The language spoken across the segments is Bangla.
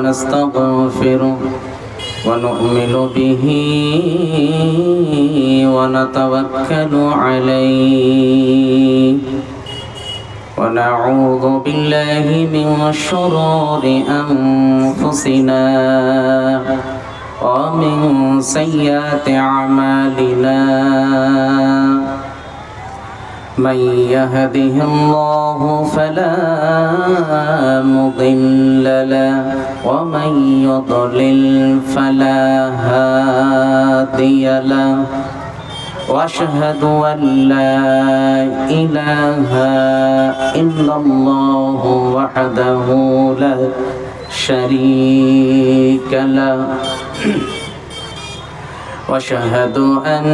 ونستغفره ونؤمن به ونتوكل عليه ونعوذ بالله من شرور أنفسنا ومن سيئات أعمالنا من يهده الله فلا مضل له ومن يضلل فلا هادي له وأشهد أن لا إله إلا الله وحده لا شريك له وأشهد أن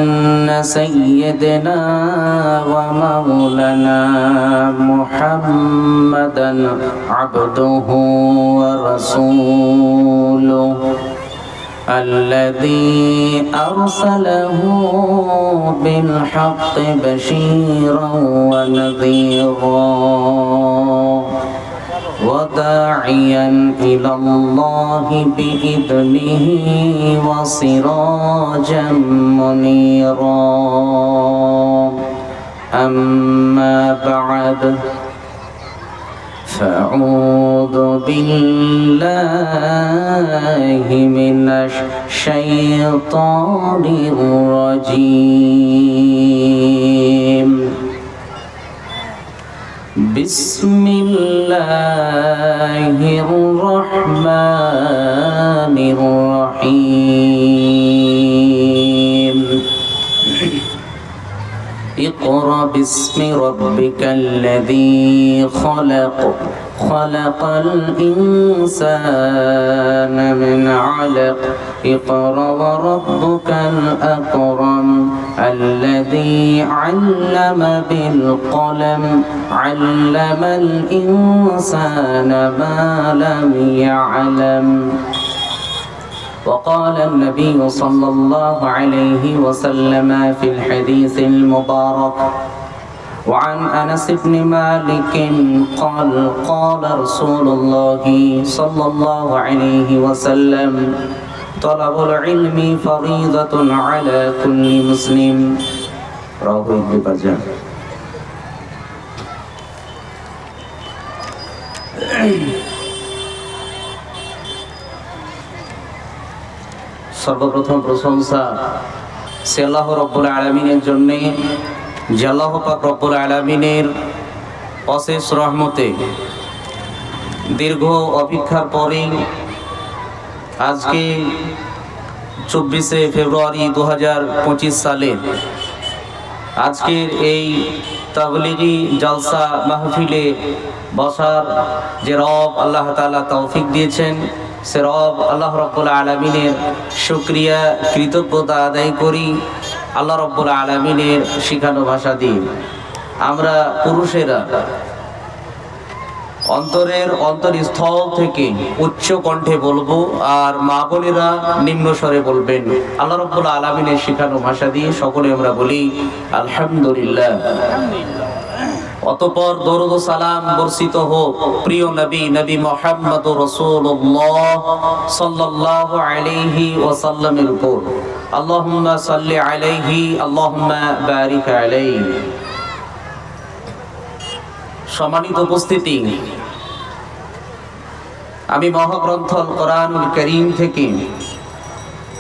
سيدنا ومولانا محمدا عبده ورسوله الذي أرسله بالحق بشيرا ونذيرا وداعيا إلى الله بإذنه وسراجا منيرا أما بعد فأعوذ بالله من الشيطان الرجيم بسم الله الرحمن الرحيم اقرأ باسم ربك الذي خلق خلق الإنسان من علق اقرأ وربك الأكرم الذي علم بالقلم علم الإنسان ما لم يعلم وقال النبي صلى الله عليه وسلم في الحديث المبارك وعن أنس بن مالك قال قال رسول الله صلى الله عليه وسلم طلب العلم فريضة على كل مسلم رواه ابن ماجه সর্বপ্রথম প্রশংসা সে আল্লাহ রব্বুল আলামিনের জন্য, যে আল্লাহ পাক রব্বুল আলামিনের অশেষ রহমতে দীর্ঘ অপেক্ষার পরে আজকে 24শে ফেব্রুয়ারি 2025 সালে আজকের এই তাবলীগি জলসা মাহফিলে বসার যে রব আল্লাহ তাআলা তৌফিক দিয়েছেন, সে রব আল্লাহ রব্বুল আলামিনের শুকরিয়া কৃতজ্ঞতা আদায় করি। আল্লাহ রব্বুল আলামিনের শিখানো ভাষা দিয়ে আমরা পুরুষেরা অন্তরের অন্তরস্থল থেকে উচ্চ কণ্ঠে বলবো, আর মা বোনেরা নিম্ন স্বরে বলবেন। আল্লাহ রব্বুল আলামিনের শিখানো ভাষা দিয়ে সকলে আমরা বলি আলহামদুলিল্লাহ। অতঃপর দরুদ ও সালাম বর্ষিত হোক প্রিয় নবী নবী মুহাম্মদুর রাসূলুল্লাহ সাল্লাল্লাহু আলাইহি ওয়াসাল্লামের উপর। আল্লাহুম্মা সাল্লি আলাইহি আল্লাহুম্মা বারিক আলাইহি। সম্মানিত উপস্থিতি, আমি মহাগ্রন্থ আল কোরআনুল কারীম থেকে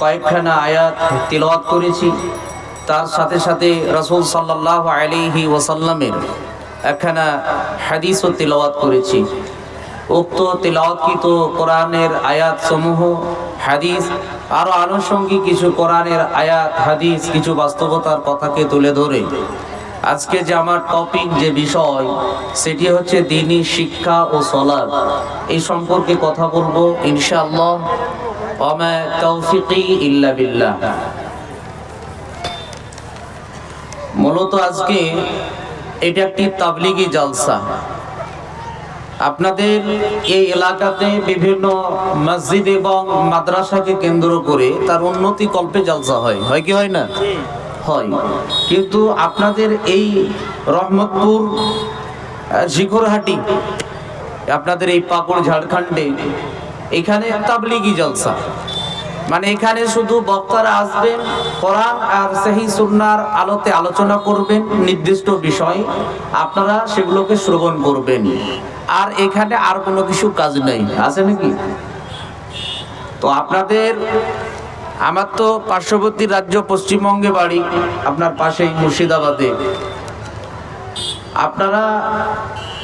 কয়েকখানা আয়াত তিলাওয়াত করেছি, তার সাথে সাথে রাসূল সাল্লাল্লাহু আলাইহি ওয়াসাল্লামের একখানা হাদিসও তিলাওয়াত করেছি। উক্ত তিলাওয়াতকৃত কোরআনের আয়াত সমূহ, হাদিস, আরো আনুষঙ্গিক কিছু কোরআনের আয়াত, হাদিস, কিছু বাস্তবতার কথাকে তুলে ধরে আজকে যে আমার টপিক, যে বিষয়, সেটি হচ্ছে দ্বীনি শিক্ষা ও সালাত। এই সম্পর্কে কথা বলবো ইনশাআল্লাহ। ওয়া মা তাওফিকি ইল্লা বিল্লাহ। মূলত আজকে এটা একটি তাবলীগি জলসা। আপনাদের এই এলাকাতে বিভিন্ন মসজিদ এবং মাদ্রাসাকে কেন্দ্র করে তার উন্নতি কল্পে জলসা হয়, হয় কি হয় না? হয়। কিন্তু আপনাদের এই রহমতপুর, ঝিকরহাটি, আপনাদের এই পাকুড় ঝাড়খণ্ডে এখানে তাবলিগি জলসা, মানে এখানে শুধু বক্তারা আসবেন, কোরআন আর সহিহ সুন্নাহর আলোতে আলোচনা করবেন নির্দিষ্ট বিষয়, আপনারা সেগুলোকে শ্রবণ করবেন, আর এখানে আর কোনো কিছু কাজ নেই। আছে নাকি? তো আপনাদের, আমার তো পার্শ্ববর্তী রাজ্য পশ্চিমবঙ্গে বাড়ি, আপনার পাশেই মুর্শিদাবাদে। আপনারা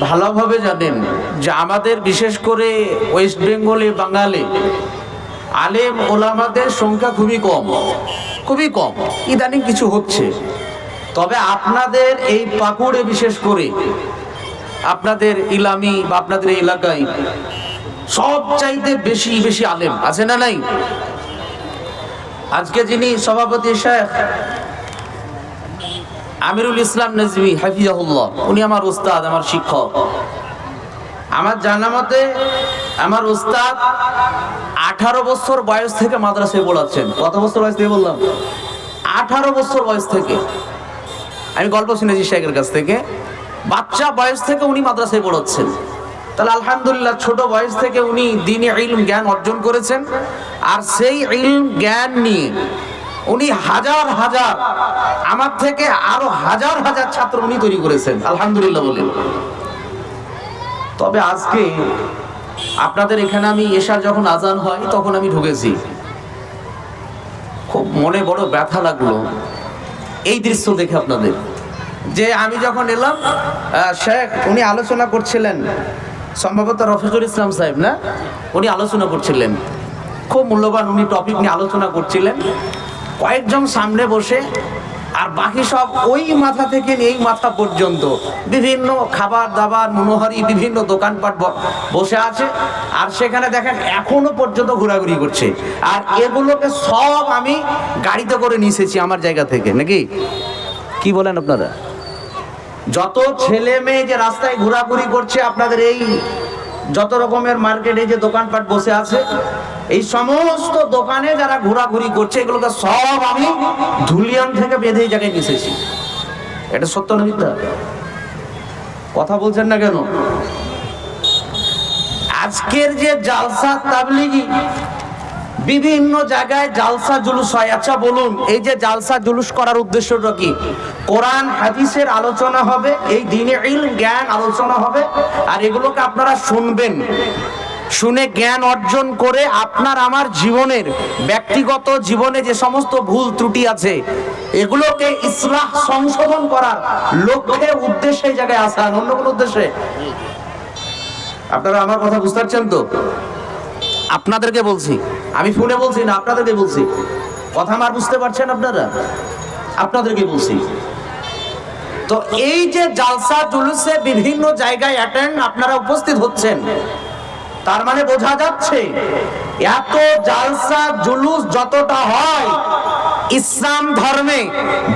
ভালোভাবে জানেন যে আমাদের বিশেষ করে ওয়েস্ট বেঙ্গলে, বাঙালি আলেম ওলামাদের সংখ্যা খুবই কম, খুবই কম। ইদানিং কিছু হচ্ছে, তবে আপনাদের এই পাকুড়ে বিশেষ করে আপনাদের ইলামি বা আপনাদের এলাকায় সব চাইতে বেশি বেশি আলেম আছে না নাই? আজকে যিনি সভাপতি শেখ আমিরুল ইসলাম নজভী হাফিজাহুল্লাহ, উনি আমার উস্তাদ, আমার শিক্ষক। আমার জানা মতে আমার উস্তাদ 18 বছর বয়স থেকে মাদ্রাসায় পড়াচ্ছেন। কত বছর বয়স থেকে বললাম? 18 বছর বয়স থেকে। আমি গল্প শুনেছি শেখের কাছ থেকে, বাচ্চা বয়স থেকে উনি মাদ্রাসায় পড়াচ্ছেন। তাহলে আলহামদুলিল্লাহ, ছোট বয়স থেকে উনি দ্বীনি ইলম জ্ঞান অর্জন করেছেন, আর সেই ইলম জ্ঞান নিয়ে উনি হাজার হাজার, আমার থেকে আরো হাজার হাজার ছাত্র উনি তৈরি করেছেন, আলহামদুলিল্লাহ বলেন। তবে আজকে আপনাদের এখানে আমি এশার যখন আজান হয় তখন আমি ঢুকেছি, খুব মনে বড় ব্যথা লাগলো এই দৃশ্য দেখে আপনাদের। যে আমি যখন এলাম, শেখ উনি আলোচনা করছিলেন, সম্ভবত রফিকুল ইসলাম সাহেব না, উনি আলোচনা করছিলেন, খুব মূল্যবান উনি টপিক নিয়ে আলোচনা করছিলেন। কয়েকজন সামনে বসে, আর বাকি সব ওই মাথা থেকে এই মাথা পর্যন্ত বিভিন্ন খাবার দাবার মনোহারি বিভিন্ন দোকানপাট বসে আছে, আর সেখানে দেখেন এখনো পর্যন্ত ঘোরাঘুরি করছে। আর এগুলোকে সব আমি গাড়িতে করে নিয়ে এসেছি আমার জায়গা থেকে, নাকি কি বলেন আপনারা? যত ছেলে মেয়ে যে রাস্তায় ঘোরাঘুরি করছে, আপনাদের এই যত রকমের মার্কেটে যে দোকানপাট বসে আছে, এই সমস্ত দোকানে যারা ঘোরাঘুরি করছে, এগুলোকে সব আমি ধুলিয়ান থেকে বেঁধে এই জায়গায় নিয়ে এসেছি। এটা সত্য না মিথ্যা? কথা বলছেন না কেন? আজকের যে জালসা তাবলিগি, বিভিন্ন জায়গায় জালসা জুলুস হয়। আচ্ছা বলুন, এই যে জালসা জুলুস করার উদ্দেশ্যটা কি? কোরআন হাদিসের আলোচনা হবে, এই দ্বীনি ইলম জ্ঞান আলোচনা হবে, আর এগুলোকে আপনারা শুনবেন, শুনে জ্ঞান অর্জন করে আপনার আমার জীবনের, ব্যক্তিগত জীবনে যে সমস্ত ভুল ত্রুটি আছে, এগুলোকে ইসলাহ সংশোধন করার লক্ষ্যে উদ্দেশ্যে এই জায়গায় আসা, অন্য কোনো উদ্দেশ্যে। আপনারা আমার কথা বুঝতে পারছেন তো? আপনাদেরকে বলছি, আমি ফোনে বলছি না, আপনাদেরকে বলছি। কথা আমার বুঝতে পারছেন আপনারা? আপনাদেরকে বলছি। তো এই যে জালসা জুলুসে বিভিন্ন জায়গায় অ্যাটেন্ড আপনারা উপস্থিত হচ্ছেন, তার মানে বোঝা যাচ্ছে এত জালসা জুলুস যতটা হয় ইসলাম ধর্মে,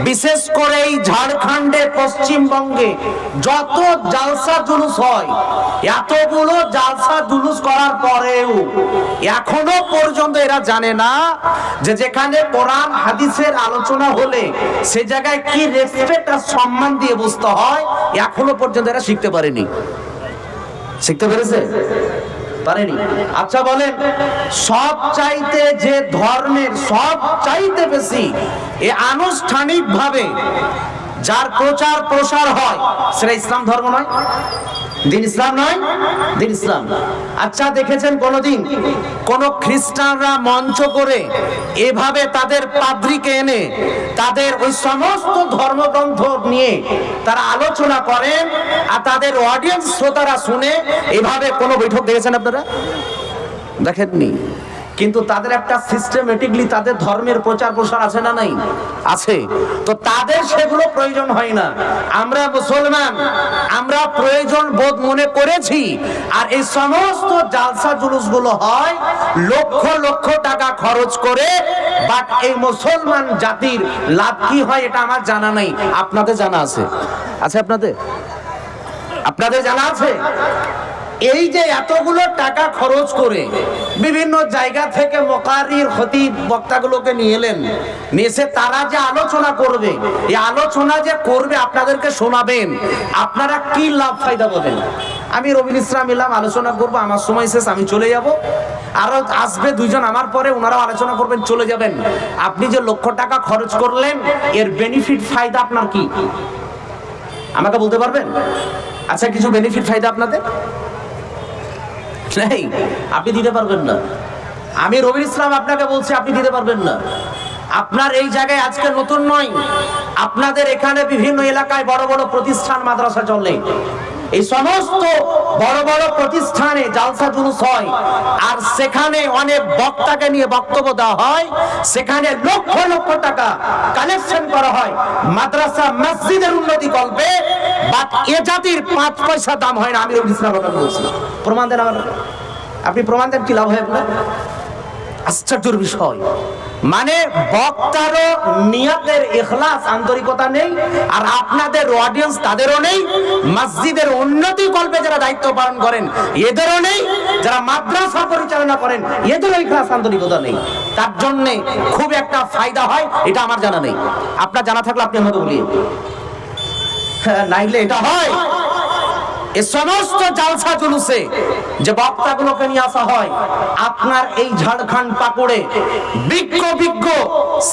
বিশেষ করে এই ঝাড়খণ্ডে, পশ্চিমবঙ্গে যত জালসা জুলুস হয়, এতগুলো জালসা জুলুস করার পরেও এখনো পর্যন্ত এরা জানে না যে যেখানে কোরআন হাদিসের আলোচনা হলে সে জায়গায় কি রেসপেক্ট আর সম্মান দিয়ে বসতে হয়, এখনো পর্যন্ত এরা শিখতে পারেনি। শিখতে পেরেছে? পারেনি। আচ্ছা বলেন, সব চাইতে যে ধর্মের সব চাইতে বেশি এ আনুষ্ঠানিক ভাবে যার প্রচার প্রসার হয়, সেটা ইসলাম ধর্ম নয়? দিন ইসলাম নয়? দিন ইসলাম। আচ্ছা দেখেছেন কোনদিন কোন খ্রিস্টানরা মঞ্চ করে এভাবে তাদের পাদ্রীকে এনে তাদের ওই সমস্ত ধর্মগ্রন্থ নিয়ে তারা আলোচনা করেন, আর তাদের অডিয়েন্স শ্রোতারা শুনে, এভাবে কোনো বৈঠক দেখেছেন আপনারা? দেখেননি। কিন্তু তাদের একটা সিস্টেমেটিকলি তাদের ধর্মের প্রচার প্রসার আছে না নাই? আছে। তো তাদের সেগুলো প্রয়োজন হয় না। আমরা মুসলমান, আমরা প্রয়োজন বোধ মনে করেছি, আর এই সমস্ত জালসা জুলুসগুলো হয় লক্ষ লক্ষ টাকা খরচ করে। বাট এই মুসলমান জাতির লাভ কি হয় এটা আমার জানা নাই। আপনাদের জানা আছে? আছে আপনাদের? আপনাদের জানা আছে? এই যে এতগুলো টাকা খরচ করে বিভিন্ন জায়গা থেকে মুকাররির খতিব বক্তাগুলোকে নিয়ে এলেন, নিয়ে এসে তারা যে আলোচনা করবে, এই আলোচনা যে করবে আপনাদেরকে শোনাবেন, আপনারা কি লাভ ফায়দা পাবেন? আমি রবিউল ইসলাম এলাম, আলোচনা করবো, আমার সময় শেষ, আমি চলে যাব। আরো আসবে দুইজন আমার পরে, ওনারাও আলোচনা করবেন, চলে যাবেন। আপনি যে লক্ষ টাকা খরচ করলেন, এর বেনিফিট ফায়দা আপনার কি আমাকে বলতে পারবেন? আচ্ছা, কিছু বেনিফিট ফায়দা আপনাদের নেই, আপনি দিতে পারবেন না। আমি রবিউল ইসলাম আপনাকে বলছি, আপনি দিতে পারবেন না। আপনার এই জায়গায় আজকে নতুন নয়, আপনাদের এখানে বিভিন্ন এলাকায় বড় বড় প্রতিষ্ঠান মাদ্রাসা চলে। এই সমস্ত বড় বড় প্রতিষ্ঠানে জালসা জুলুস হয়, আর সেখানে অনেক বক্তাকে নিয়ে বক্তব্য দেওয়া হয়, সেখানে লক্ষ লক্ষ টাকা কালেকশন করা হয় মাদ্রাসা মসজিদের উন্নতি কল্পে, বাট এ জাতির 5 পয়সা দাম হয় না। আমি রবিউল ইসলাম আপনাকে বলছি, প্রমাণ দেন আমার। আপনি প্রমাণ দেন, কি লাভ হয় আপনার? আশ্চর্যের বিষয়, মানে বক্তারও নিয়তের ইখলাস আন্তরিকতা নেই, আর আপনাদের অডিয়েন্স তাদেরও নেই। মসজিদের উন্নতি কল্পে যারা দায়িত্ব পালন করেন এদেরও নেই, যারা মাদ্রাসা পরিচালনা করেন এদেরও ইখলাস আন্তরিকতা নেই। তার জন্য খুব একটা ফায়দা হয় এটা আমার জানা নেই। আপনার জানা থাকলে আপনি আমাকে বলিয়ে, নাইলে এটা হয়। এই সমস্ত জালসা জুলুসে যে বক্তাগুলোকে নিয়ে আসা হয়, আপনার এই ঝাড়খণ্ড পাকুড়ে বিজ্ঞ বিজ্ঞ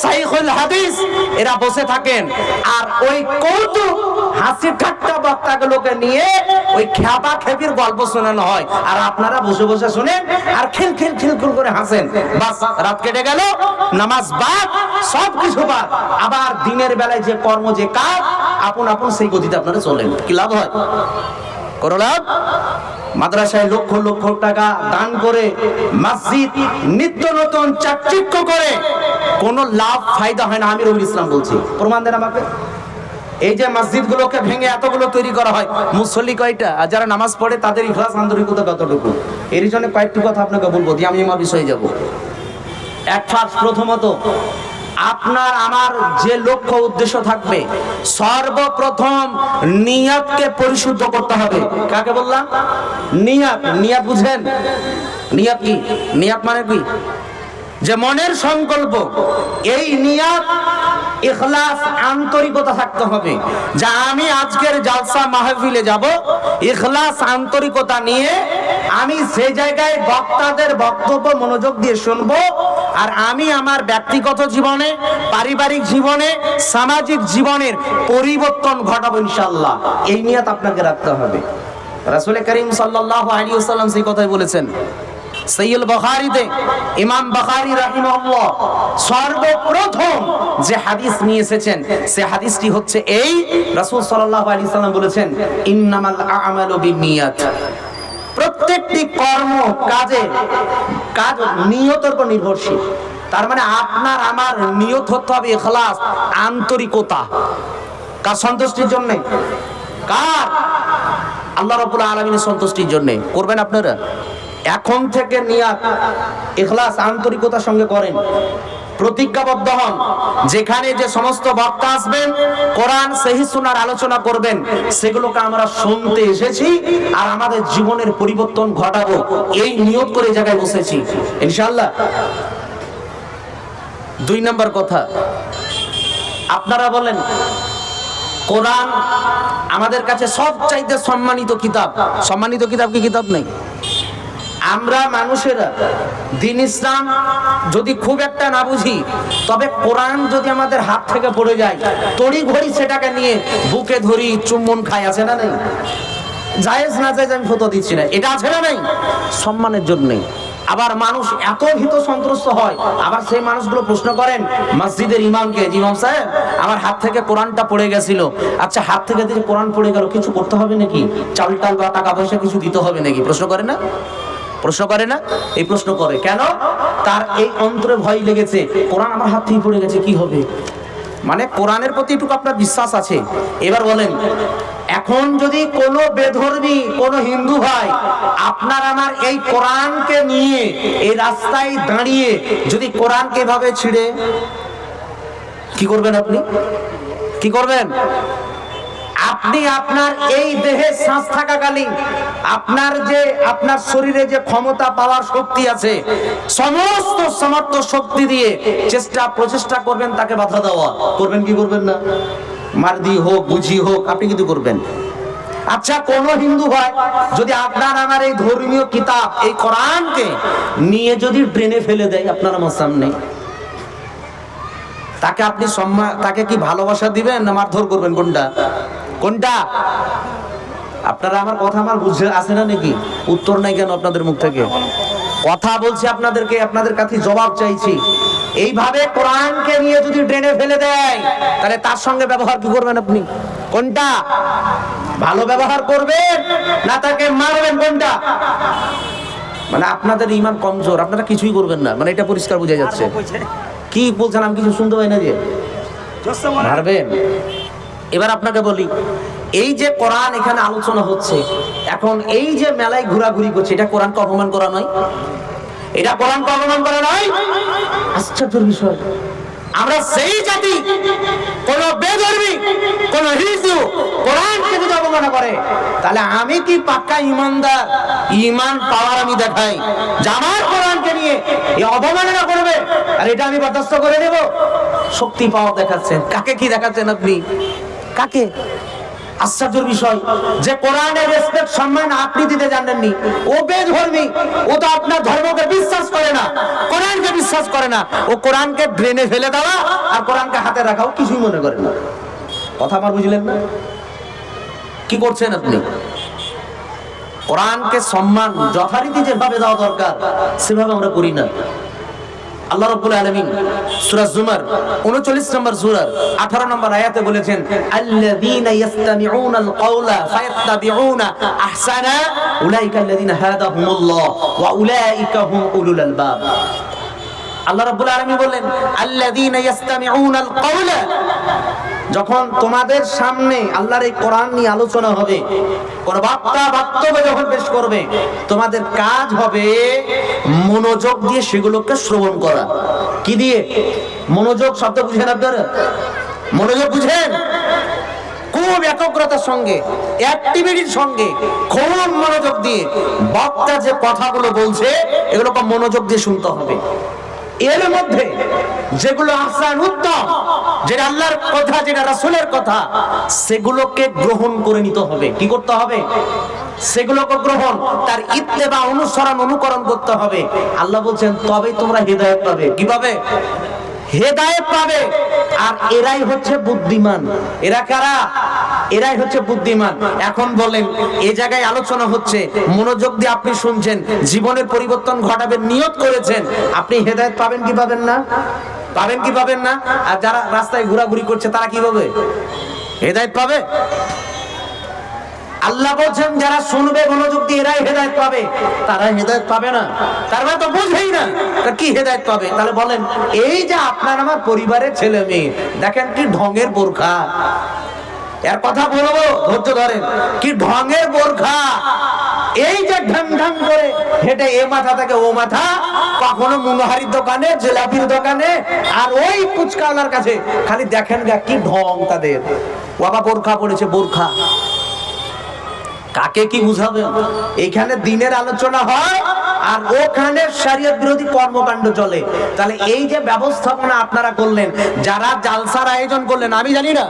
শাইখুল হাদিস এরা বসে থাকেন, আর ওই কৌতুক হাসি ঠাট্টা বক্তাগুলোকে নিয়ে ওই খেপা খেপির গল্প শোনানো হয়, আর আপনারা বসে বসে শুনেন আর খিল খিল খিল করে হাসেন। বাস, রাত কেটে গেল, নামাজ বাদ, সব কিছু বাদ, আবার দিনের বেলায় যে কর্ম যে কাজ আপন আপন সেই গতিতে আপনারা চলেন। কি লাভ হয়? করো লাভ? মাদ্রাসায় লক্ষ লক্ষ টাকা দান করে মসজিদ নিত্য নতুন চাকচিক্য করে কোন লাভ ফায়দা হয় না। আমি রবিউল ইসলাম বলছি, প্রমাণ দেন আমাকে। এই যে মসজিদ গুলোকে ভেঙে এতগুলো তৈরি করা হয়, মুসল্লি কয়টা, আর যারা নামাজ পড়ে তাদের ইখলাস আন্তরিকতা কতটুকু? এর জন্য কয়েকটি কথা আপনাকে বলবো, দিয়ে আমি আমার বিষয়ে যাব। প্রথমত, আপনার আমার যে লক্ষ্য উদ্দেশ্য থাকবে, সর্বপ্রথম নিয়তকে পরিশুদ্ধ করতে হবে। কাকে বললাম? নিয়ত। নিয়ত বুঝেন? নিয়ত কি? নিয়ত মানে কি? যে মনের সংকল্প, এই নিয়ত ইখলাস আন্তরিকতা থাকতে হবে। যা আমি আজকের জালসা মাহফিলে যাব, ইখলাস আন্তরিকতা নিয়ে আমি সেই জায়গায় বক্তাদের বক্তব্য মনোযোগ দিয়ে শুনবো, আর আমি আমার ব্যক্তিগত জীবনে, পারিবারিক জীবনে, সামাজিক জীবনের পরিবর্তন ঘটাবো ইনশাআল্লাহ। এই নিয়ত আপনাকে রাখতে হবে। রাসূল করিম সাল্লাল্লাহু আলাইহি ওয়াসাল্লাম সেই কথাই বলেছেন। সহিহুল বুখারীতে ইমাম বুখারী রাহিমাহুল্লাহ সর্বপ্রথম যে হাদিস নিয়ে এসেছেন, সে হাদিসটি হচ্ছে এই, রাসূল সাল্লাল্লাহু আলাইহি ওয়াসাল্লাম বলেছেন, ইন্নামাল আ'মালু বিন্নিয়াত। প্রত্যেকটি কর্ম কাজ নিয়তের উপর নির্ভরশীল। তার মানে আপনার আমার নিয়ত হতে হবে ইখলাস, আন্তরিকতা। কার সন্তুষ্টির জন্য? কার? আল্লাহ রাব্বুল আলামিনের সন্তুষ্টির জন্য করবেন আপনারা। এখন থেকে নিয়ত ইখলাস আন্তরিকতার সঙ্গে করেন, প্রতিজ্ঞাবদ্ধ হন। যেখানে যে সমস্ত বক্তা আসবেন, কোরআন সহিহ সুন্নাহর আলোচনা করবেন, সেগুলোকে আমরা শুনতে এসেছি আর আমাদের জীবনের পরিবর্তন ঘটাবো, এই নিয়ত করে জায়গায় বসেছি ইনশাআল্লাহ। 2 নম্বর কথা, আপনারা বলেন কোরআন আমাদের কাছে সবচাইতে সম্মানিত কিতাব। সম্মানিত কিতাব কি কিতাব নেই? আমরা মানুষেরা দ্বীন ইসলাম যদি খুব একটা না বুঝি, তবে কোরআন যদি আমাদের হাত থেকে পড়ে যায়, তড়ি ঘড়ি সেটাকে নিয়ে বুকে ধরি, চুম্বন খাই, আছে না নেই? জায়েজ না জায়েজ আমি ফতোয়া দিচ্ছি না, এটা আছে না নেই? সম্মানের জন্যে। আবার মানুষ এত ভীত সন্ত্রস্ত হয়, আবার সেই মানুষগুলো প্রশ্ন করেন মসজিদের ইমামকে, ইমাম সাহেব আমার হাত থেকে কোরআনটা পড়ে গেছিল। আচ্ছা, হাত থেকে যে কোরআন পড়ে গেল, কিছু করতে হবে নাকি? চাল টাল বা টাকা পয়সা কিছু দিতে হবে নাকি? প্রশ্ন করে না? প্রশ্ন করে না? এই প্রশ্ন করে কেন? তার এই অন্তরে ভয় লেগেছে, কোরআন আমার হাত থেকে পড়ে গেছে, কি হবে? মানে কোরআনের প্রতি একটু আপনার বিশ্বাস আছে। এবার বলেন, এখন যদি কোনো বেধর্মী কোনো হিন্দু ভাই আপনার আমার এই কোরআনকে নিয়ে এই রাস্তায় দাঁড়িয়ে যদি কোরআনকে এভাবে ছিঁড়ে, কি করবেন আপনি? কি করবেন? আপনি আপনার এই দেহে শ্বাস থাকাকালীন আপনার শরীরে যে ক্ষমতা পাওয়ার শক্তি আছে, সমস্ত সমর্থ শক্তি দিয়ে প্রচেষ্টা করবেন তাকে বাধা দেওয়া। করবেন কি করবেন না? মারদি হোক বুঝি হোক, আপনি কিন্তু করবেন। আচ্ছা, কোন হিন্দু ভাই যদি আপনার আমার এই ধর্মীয় কিতাব এই কোরআনকে নিয়ে যদি ড্রেনে ফেলে দেয় আপনার আমার সামনে, তাকে আপনি সম্মান, তাকে কি ভালোবাসা দিবেন না মারধর করবেন? কোনটা? আপনারা আমার কথা আমার বুঝে আসে না নাকি? উত্তর নাই কেন আপনাদের মুখ থেকে? কথা বলছি আপনাদেরকে, আপনাদের কাছে জবাব চাইছি। এইভাবে কোরআনকে নিয়ে যদি ড্রেনে ফেলে দেয়, তাহলে তার সঙ্গে ব্যবহার কি করবেন আপনি? কোনটা? ভালো ব্যবহার করবেন না তাকে মারবেন? কোনটা? মানে আপনাদের ঈমান কমজোর, আপনারা কিছুই করবেন না, মানে এটা পরিষ্কার বোঝা যাচ্ছে। কি বলছেন আমি কিছু শুনতে পাই না যে মারবেন। এবার আপনাকে বলি, এই যে কোরআন এখানে আলোচনা হচ্ছে, এখন এই যে মেলায় ঘোরাঘুরি করছে, এটা কোরআনকে অপমান করা নয়? এটা কোরআনকে অপমান করা নয়? আশ্চর্যের বিষয়, আমরা সেই জাতি, কোন বেধর্মী কোন হিন্দু কোরআনকে যদি অবমাননা করে, তাহলে আমি কি পাক্কা ইমানদার? ইমান পাওয়ার আমি দেখাই যে আমার কোরআনকে নিয়ে এই অবমাননা করবে, আর এটা আমি বরদাস্ত করে নেব? শক্তি পাওয়ার দেখাচ্ছেন। কাকে কি দেখাচ্ছেন আপনি? কাকে? আশ্চর্যের বিষয় যে কোরআনের রেসপেক্ট সম্মান আপনি দিতে জানেননি। ও বেধর্মী, ও তো আপনার ধর্মকে বিশ্বাস করে না, কোরআনকে বিশ্বাস করে না। ও কোরআনকে ড্রেনে ফেলে দেওয়া আর কোরআনকে হাতে রাখাও কিছুই মনে করে না। কথা আমার বুঝলেন না? কি করছেন আপনি? কোরআনকে সম্মান যথারীতি যেভাবে দেওয়া দরকার সেভাবে আমরা করি না। আল্লাহ রাব্বুল আলামিন সূরা জুমার 39 নম্বর সূরার 18 নম্বর আয়াতে বলেছেন, আল্লাযীনা ইসতামিউনাল কাওলা ফায়াত্তাবিউনা আহসানা উলাইকা আল্লাযীনা হাদাহুমুল্লাহ ওয়া উলাইকা হুম উলুল আলবাব। আল্লাহ রাব্বুল আলামিন বলেন, আল্লাযীনা ইসতামিউনাল কাওলা, যখন তোমাদের সামনে আল্লাহর এই কোরআন নিয়ে আলোচনা হবে, কোন বক্তব্য যখন পেশ করবে, তোমাদের কাজ হবে মনোযোগ দিয়ে সেগুলোকে শ্রবণ করা। কি দিয়ে? মনোযোগ শব্দ বুঝেন আপনারা? মনোযোগ বুঝেন? খুব একাগ্রতার সঙ্গে, অ্যাক্টিভিটির সঙ্গে, খুব মনোযোগ দিয়ে বক্তা যে কথাগুলো বলছে এগুলোকে মনোযোগ দিয়ে শুনতে হবে। এর মধ্যে যেগুলো আহসান, উত্তম, যেটা আল্লাহর কথা, যেটা রাসূলের কথা, সেগুলোকে গ্রহণ করে নিতে হবে। কি করতে হবে? সেগুলোকে গ্রহণ, তার ইত্তেবা, অনুসরণ, অনুকরণ করতে হবে। আল্লাহ বলছেন তবেই তোমরা হেদায়েত পাবে। কি পাবে? হেদায়েত পাবে। আর এরাই হচ্ছে বুদ্ধিমান। এরা কারা? এরাই হচ্ছে বুদ্ধিমান। এখন বলেন, এই জায়গায় আলোচনা হচ্ছে, মনোযোগ দিয়ে আপনি শুনছেন, জীবনের পরিবর্তন ঘটাবেন, নিয়ত করেছেন, আপনি হেদায়েত পাবেন কি পাবেন না? পাবেন কি পাবেন না? আর যারা রাস্তায় ঘোরাঘুরি করছে তারা কি পাবে? হেদায়েত পাবে? আল্লাহ বলছেন যারা শুনবে মনোযোগ দিয়ে এরাই হেদায়েত পাবে, তারা হেদায়েত পাবে না। তার মানে তো বুঝেই না কি হেদায়েত পাবে। তাহলে বলেন, এই যে আপনার আমার পরিবারের ছেলে মেয়ে, দেখেন কি ঢঙের বোরখা, এর কথা বলবো, ধৈর্য ধরেন, কি ঢঙের বোরখা, এই যে ঢং ঢং করে হেঁটে এ মাথা থেকে ও মাথা, কখনো মুনহারির দোকানে, জিলাপির দোকানে, আর ওই ফুচকাওয়ালার কাছে, খালি দেখেন গা কি ঢং তাদের। বাবা বোরখা পড়েছে, বোরখা। কাকে কি বুঝাবেন? এখানে দিনের আলোচনা হয় আর ওখানে শরীয়ত বিরোধী কর্মকাণ্ড চলে। তাহলে এই যে ব্যবস্থাপনা আপনারা করলেন, যারা জালসার আয়োজন করলেন, আমি জানি না,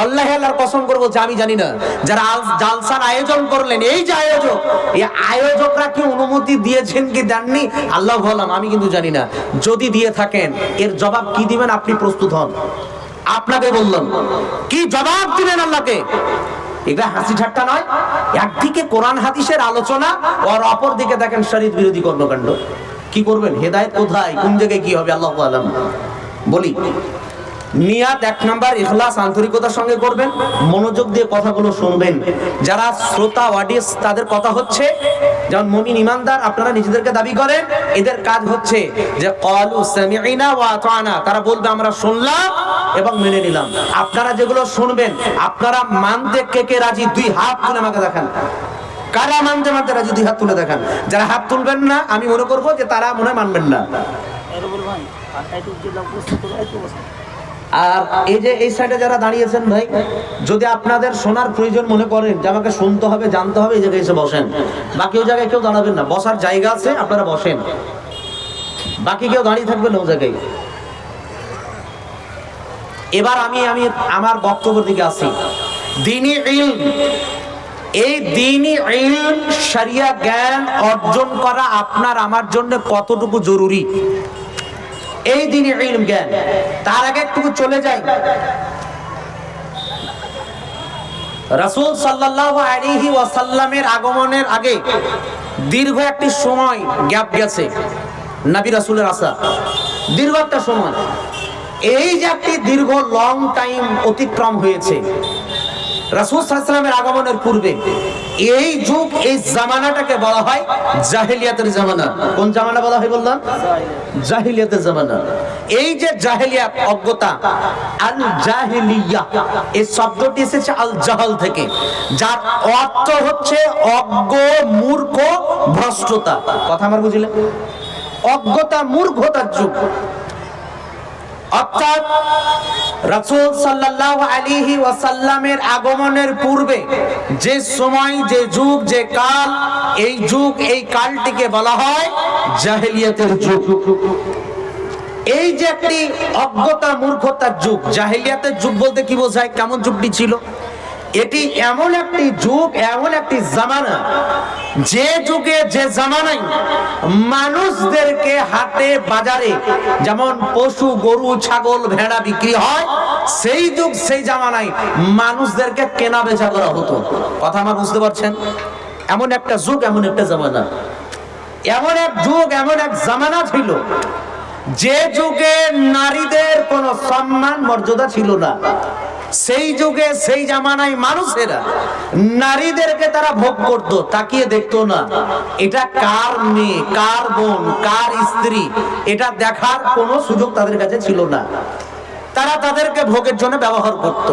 আল্লাহ আল্লাহর কসম করে বলছি আমি জানি না, যারা জালসার আয়োজন করলেন, এই যে আয়োজক, এই আয়োজকরা কি অনুমতি দিয়েছেন কি দেননি আল্লাহ বললাম, আমি কিন্তু জানি না। যদি দিয়ে থাকেন এর জবাব কি দিবেন আপনি প্রস্তুত হন। আপনাকে বললাম, কি জবাব দিবেন আল্লাহকে? এটা হাসি ঠাট্টা নয়। একদিকে কোরআন হাদিসের আলোচনা, আর অপর দিকে দেখেন শরীয়ত বিরোধী কর্মকাণ্ড। কি করবেন? হেদায়েত কোথায়, কোন জায়গায় কি হবে আল্লাহু আলাম। বলি, নিয়াত 1 নাম্বার ইখলাস, আন্তরিকতার সঙ্গে করবেন, মনোযোগ দিয়ে কথাগুলো শুনবেন। যারা শ্রোতা অডিয়েন্স তাদের কথা হচ্ছে, যেমন মুমিন ইমানদার আপনারা নিজেদেরকে দাবি করেন, এদের কাজ হচ্ছে যে ক্বালু সামি'না ওয়া আতা'না, তারা বলবে আমরা শুনলাম এবং মেনে নিলাম। আপনারা যেগুলো শুনবেন, আপনারা মানতে কে কে রাজি? 2 হাত তুলে আমাকে দেখান। কারা মানতে মানতে রাজি? 2 হাত তুলে দেখান। যারা হাত তুলবেন না, আমি মনে করবো যে তারা মনে হয় মানবেন না। আর এই যে এই সাইডে যারা দাঁড়িয়েছেন ভাই, যদি আপনাদের শোনার প্রয়োজন মনে করেন যে আমাকে শুনতে হবে, জানতে হবে, এই জায়গায় এসে বসেন। বাকি ওই জায়গায় কেউ দাঁড়াবেন না, বসার জায়গা আছে, আপনারা বসেন। বাকি কেউ দাঁড়িয়ে থাকবেন না ওই জায়গায়। এবার আমি আমার বক্তব্যের দিকে আসি। দ্বীনি ইলম, এই দ্বীনি ইলম, শরিয়া জ্ঞান অর্জন করা আপনার আমার জন্য কতটুকু জরুরি, এই দ্বীনি ইলম জ্ঞান। তার আগে একটু চলে যাই, রাসূল সাল্লাল্লাহু আলাইহি ওয়াসাল্লামের আগমনের আগে দীর্ঘ একটি সময় গ্যাপ গেছে নবী রাসূলের আসা, দীর্ঘ একটা সময়। এই যে একটি দীর্ঘ লং টাইম অতিক্রম হয়েছে রাসূল সাল্লাল্লাহু আলাইহি ওয়াসাল্লামের আগমনের পূর্বে, এই যুগ, এই জামানাটাকে বলা হয় জাহেলিয়াতের জামানা। কোন জামানা বলা হয় বললাম? জাহেলিয়াতের জামানা। এই যে জাহেলিয়াত, অজ্ঞতা, আল জাহেলিয়া, এই শব্দটি এসেছে আল জাহাল থেকে, যার অর্থ হচ্ছে অজ্ঞ, মূর্খ, ভ্রষ্টতা। কথা আমার বুঝলেন? অজ্ঞতা, মূর্খতার যুগ। অর্থাৎ রাসূল সাল্লাল্লাহু আলাইহি ওয়াসাল্লামের আগমনের পূর্বে যে সময়, যে যুগ, যে কাল, এই যুগ, এই কালটিকে বলা হয় জাহেলিয়াতের যুগ। এই যে একটি অজ্ঞতা, মূর্খতার যুগ, জাহেলিয়াতের যুগ বলতে কি বোঝায়? কেমন যুগটি ছিল? এটি এমন একটি যুগ, এমন একটি জামানা, যে যুগে, যে জামানায় মানুষদেরকে হাটে বাজারে যেমন পশু, গরু, ছাগল, ভেড়া বিক্রি হয়, সেই যুগ, সেই জামানায় মানুষদেরকে কেনা বেচা করা হতো। কথা আমার বুঝতে পারছেন? এমন একটা যুগ, এমন একটা জামানা, এমন এক যুগ, এমন এক জামানা ছিল, যে যুগে নারীদের কোনো সম্মান, মর্যাদা ছিল না। সেই যুগে, সেই জামানায় মানুষেরা নারীদেরকে তারা ভোগ করত, তাকিয়ে দেখতো না এটা কার মেয়ে, কার বোন, কার স্ত্রী, এটা দেখার কোনো সুযোগ তাদের কাছে ছিল না। তারা তাদেরকে ভোগের জন্য ব্যবহার করত।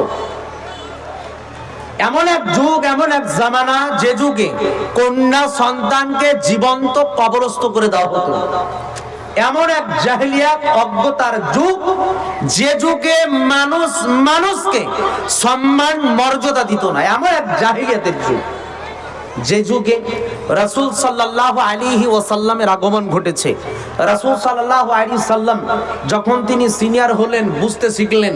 এমন এক যুগ, এমন এক জামানা, যে যুগে কন্যা সন্তানকে জীবন্ত কবরস্থ করে দেওয়া হতো। এমন এক জাহেলিয়াত, অজ্ঞতার যুগ, যে যুগে মানুষ মানুষকে সম্মান, মর্যাদা দিত না। এমন এক জাহেলিয়াতের যুগ, যে যুগে রাসূল সাল্লাল্লাহু আলাইহি ওয়াসাল্লামের আগমন ঘটেছে। রাসূল সাল্লাল্লাহু আলাইহি সাল্লাম যখন তিনি সিনিয়র হলেন, বুঝতে শিখলেন,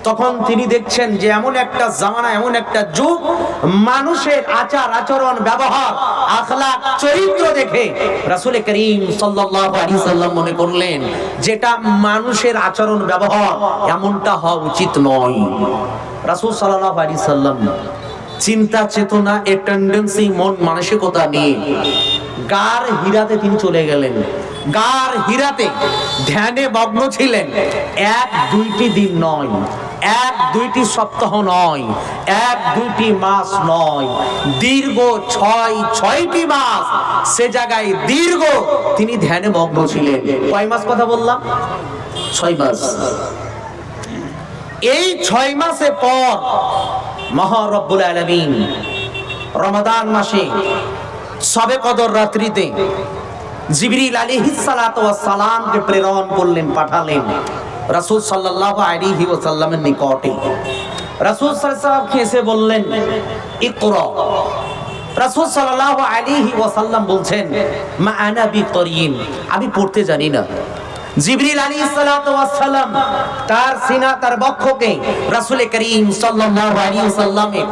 তখন তিনি দেখছেন যে এমন একটা জামানা, এমন একটা যুগ, মানুষের আচার আচরণ, ব্যবহার, আখলাক, চরিত্র দেখে রাসূল করিম সাল্লাল্লাহু আলাইহি সাল্লাম মনে করলেন যেটা মানুষের আচরণ, ব্যবহার এমনটা হওয়া উচিত নয়। রাসূল সাল্লাল্লাহু আলাইহি সাল্লাম চিন্তা চেতনা, এ টেন্ডেন্সি, মন মানসিকতা নিয়ে গার হিরাতে তিনি চলে গেলেন। গার হিরাতে ধ্যানে মগ্ন ছিলেন। এক দুইটি দিন নয়, এক দুইটি সপ্তাহ নয়, এক দুইটি মাস নয়, দীর্ঘ ছয়টি মাস সে জায়গায় দীর্ঘ তিনি ধ্যানে মগ্ন ছিলেন। কয় মাস কথা বললাম? 6 মাস। এই 6 মাসের পর মহান রব্বুল আলামিন রমাদান মাসে শবে কদর রাত্রিতে জিবরিল আলাইহিস সালাতু ওয়াস সালামকে প্রেরণ করলেন, পাঠালেন রাসূল সাল্লাল্লাহু আলাইহি ওয়াসাল্লামের নিকটে। রাসূল সাল্লাল্লাহু আলাইহি ওয়াসাল্লাম এসে বললেন, ইকরা। রাসূল সাল্লাল্লাহু আলাইহি ওয়াসাল্লাম বলছেন, মা আনা বিকরিন, আমি পড়তে জানি না। জিবরিল আলাইহিস সালাতু ওয়াস সালাম তার সিনা, তার বক্ষকে রাসূল করিম সাল্লাল্লাহু আলাইহি ওয়াসাল্লামের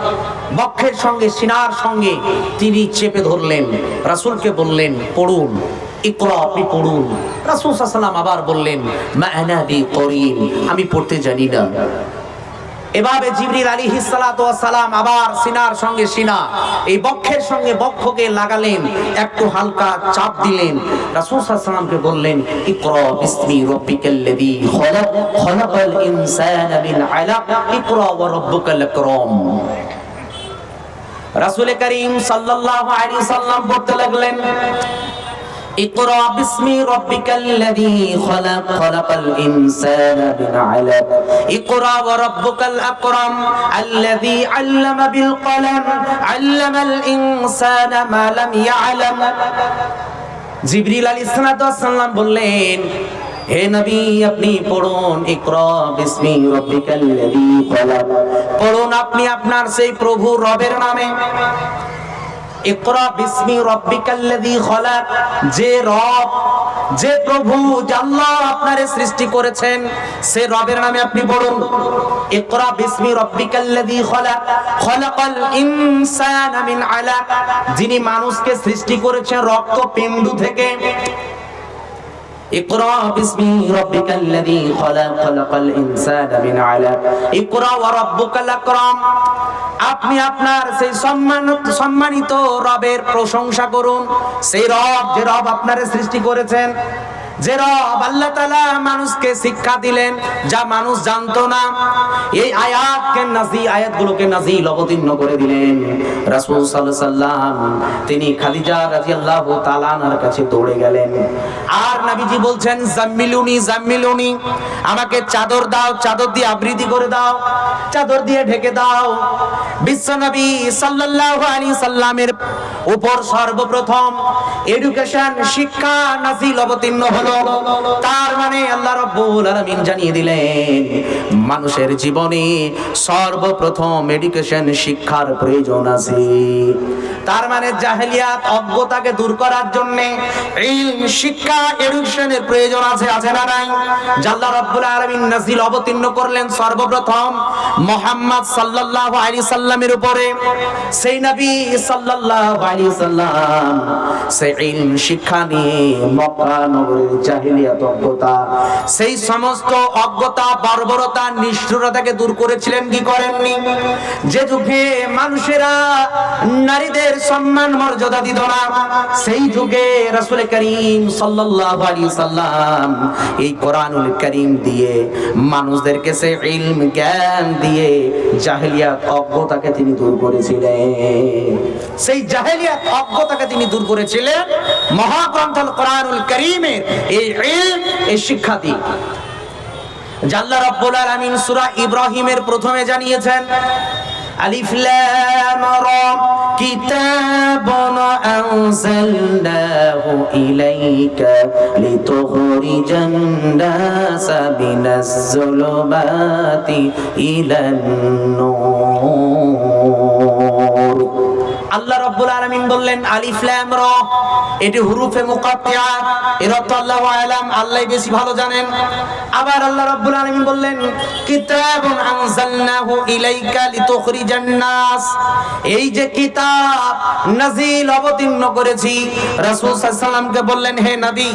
বক্ষের সঙ্গে, সিনার সঙ্গে তিনি চেপে ধরলেন। রাসূলকে বললেন, পড়ুন, ইকরা, আপনি পড়ুন। রাসূল সাল্লাল্লাহু আলাইহি ওয়াসাল্লাম আবার বললেন, মা আনা বিকরিন, আমি পড়তে জানি না। এভাবে জিবরিল আলাইহিস সালাতু ওয়াস সালাম আবার সিনার সঙ্গে সিনা, এই বক্ষের সঙ্গে বক্ষকে লাগালেন, একটু হালকা চাপ দিলেন। রাসূল সাল্লাল্লাহু আলাইহি ওয়াসাল্লামকে বললেন, ইকরা বিসমি রাব্বিকাল্লাযী খলাক, খলাকাল ইনসানা মিন আলাক, ইকরা ওয়া রাব্বুকাল আকরাম। রাসূল করিম সাল্লাল্লাহু আলাইহি ওয়াসাল্লাম পড়তে লাগলেন, ইকরা বিসমি রাব্বিকাল্লাযী খলাক, খলাকাল ইনসানা মিন আলাক, ইকরা ওয়া রাব্বুকাল আকরাম আল্লাযী আল্লামা বিল কলম, আল্লামাল ইনসানা মা লাম ইয়ালাম। জিবরিল আলাইহিস সালাতু ওয়াস সালাম বললেন, হে নবী আপনি পড়ুন ইকরা বিসমি রাব্বিকাল্লাযী খলাক, পড়ুন আপনি আপনার সেই প্রভু রবের নামে। ইকরা বিসমি রাব্বিকাল্লাযী খলাক, যে রব, যে প্রভু, যে আল্লাহ আপনারে সৃষ্টি করেছেন, সে রবের নামে আপনি পড়ুন। ইকরা বিসমি রাব্বিকাল্লাযী খলাক, খলাকাল ইনসানা মিন আলাক, যিনি মানুষকে সৃষ্টি করেছেন রক্ত পিণ্ড থেকে। ইকরা বিসমি রাব্বিকাল্লাযী খলাক, খলাকাল ইনসানা মিন আলাক, ইকরা ওয়া রাব্বুকাল আকরাম। আপনি আপনার সেই সম্মানিত রবের প্রশংসা করুন। সেই রব, যে রব আপনারে সৃষ্টি করেছেন, যে রব আল্লাহ তাআলা মানুষকে শিক্ষা দিলেন যা মানুষ জানতো না। এই আয়াতগুলোকে নাজিল অবতীর্ণ করে দিলেন রাসূল সাল্লাল্লাহু আলাইহি সাল্লাম। তিনি খাদিজা রাদিয়াল্লাহু তাআলা আনহার কাছে দৌড়ে গেলেন, আর নবীজি বলছেন জাম্মিলুনি জাম্মিলুনি, আমাকে চাদর দাও, চাদর দিয়ে আবৃতি করে দাও, চাদর দিয়ে ঢেকে দাও। বিশ্বনবী সাল্লাল্লাহু আলাইহি সাল্লামের উপর সর্বপ্রথম এডুকেশন, শিক্ষা নাজিল অবতীর্ণ হলো। তার মানে আল্লাহ রাব্বুল আলামিন জানিয়ে দিলেন মানুষের জীবনে সর্বপ্রথম এডুকেশন, শিক্ষার প্রয়োজন আছে। তার মানে জাহেলিয়াত, অজ্ঞতাকে দূর করার জন্য ইলম, শিক্ষা, এডুকেশনের প্রয়োজন আছে, আছে না নাই? আল্লাহ রাব্বুল আলামিন নাজিল অবতীর্ণ করলেন সর্বপ্রথম মুহাম্মদ সাল্লাল্লাহু আলাইহি সাল্লামের উপরে। সেই নবী সাল্লাল্লাহু আলাইহি সাল্লাম সেই ইলম, শিক্ষা নিয়ে মক্কা নগরীর জাহেলিয়াত, অজ্ঞতা, সেই সমস্ত অজ্ঞতা, বর্বরতা, নিষ্ঠুরতাকে দূর করেছিলেন কি করেননি? যে যুগে মানুষেরা নারীদের সম্মান মর্যাদা দিত না, সেই যুগে রাসূল করিম সাল্লাল্লাহু আলাইহি সাল্লাম এই কোরআনুল কারীম দিয়ে মানুষদেরকে সেই ইলম, জ্ঞান দিয়ে জাহেলিয়াত, অজ্ঞতাকে তিনি দূর করেছিলেন। সেই জাহেলিয়াত, অজ্ঞতাকে তিনি দূর করেছিলেন মহাগ্রন্থ কোরআনুল কারীমের এই ইলম, এই শিক্ষা দিয়ে। আল্লাহ রাব্বুল আলামিন সূরা ইব্রাহিমের প্রথমে জানিয়েছেন আলিফ লাম রা কিতাবুন আনজালনাহু ইলাইকা লিতুখরিজান নাসা মিনাজ যুলুমাতি ইলান নূর। আল্লাহ রাব্বুল আলামিন বললেন আলিফ লাম রা, এটি হুরুফে মুকাত্তিআত, এর অর্থ আল্লাহু আ'লাম, আল্লাহই বেশি ভালো জানেন। আবার আল্লাহ রাব্বুল আলামিন বললেন কিতাবুন আনজালনাহু ইলাইকা লিতুখরিজান নাস, এই যে কিতাব নাজিল অবতীর্ণ করেছি, রাসূল সাল্লাল্লাহু আলাইহি সাল্লামকে বললেন হে নবী,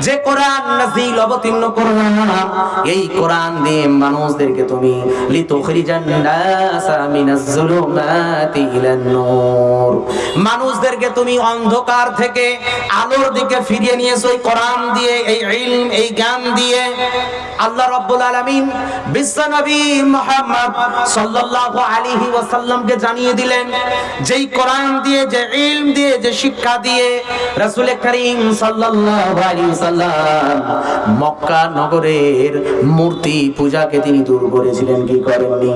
যে কোরআন নাজিল অবতীর্ণ করলাম, এই কোরআন দিয়ে মানুষদেরকে তুমি লিতুখরিজান নাস মিনাজ যুলুমাতি ইলান নূর, মানুষদেরকে তুমি অন্ধকার থেকে আলোর দিকে ফিরিয়ে নিয়েছো এই কোরআন দিয়ে, এই ইলম, এই জ্ঞান দিয়ে। আল্লাহ রাব্বুল আলামিন বিশ্বনবী মুহাম্মদ সাল্লাল্লাহু আলাইহি ওয়াসাল্লামকে জানিয়ে দিলেন যেই কোরআন দিয়ে, যে ইলম দিয়ে, যে শিক্ষা দিয়ে রাসূল করিম সাল্লাল্লাহু আলাইহি ওয়াসাল্লাম মক্কা নগরের মূর্তি পূজাকে তিনি দূর করেছিলেন কি করেননি?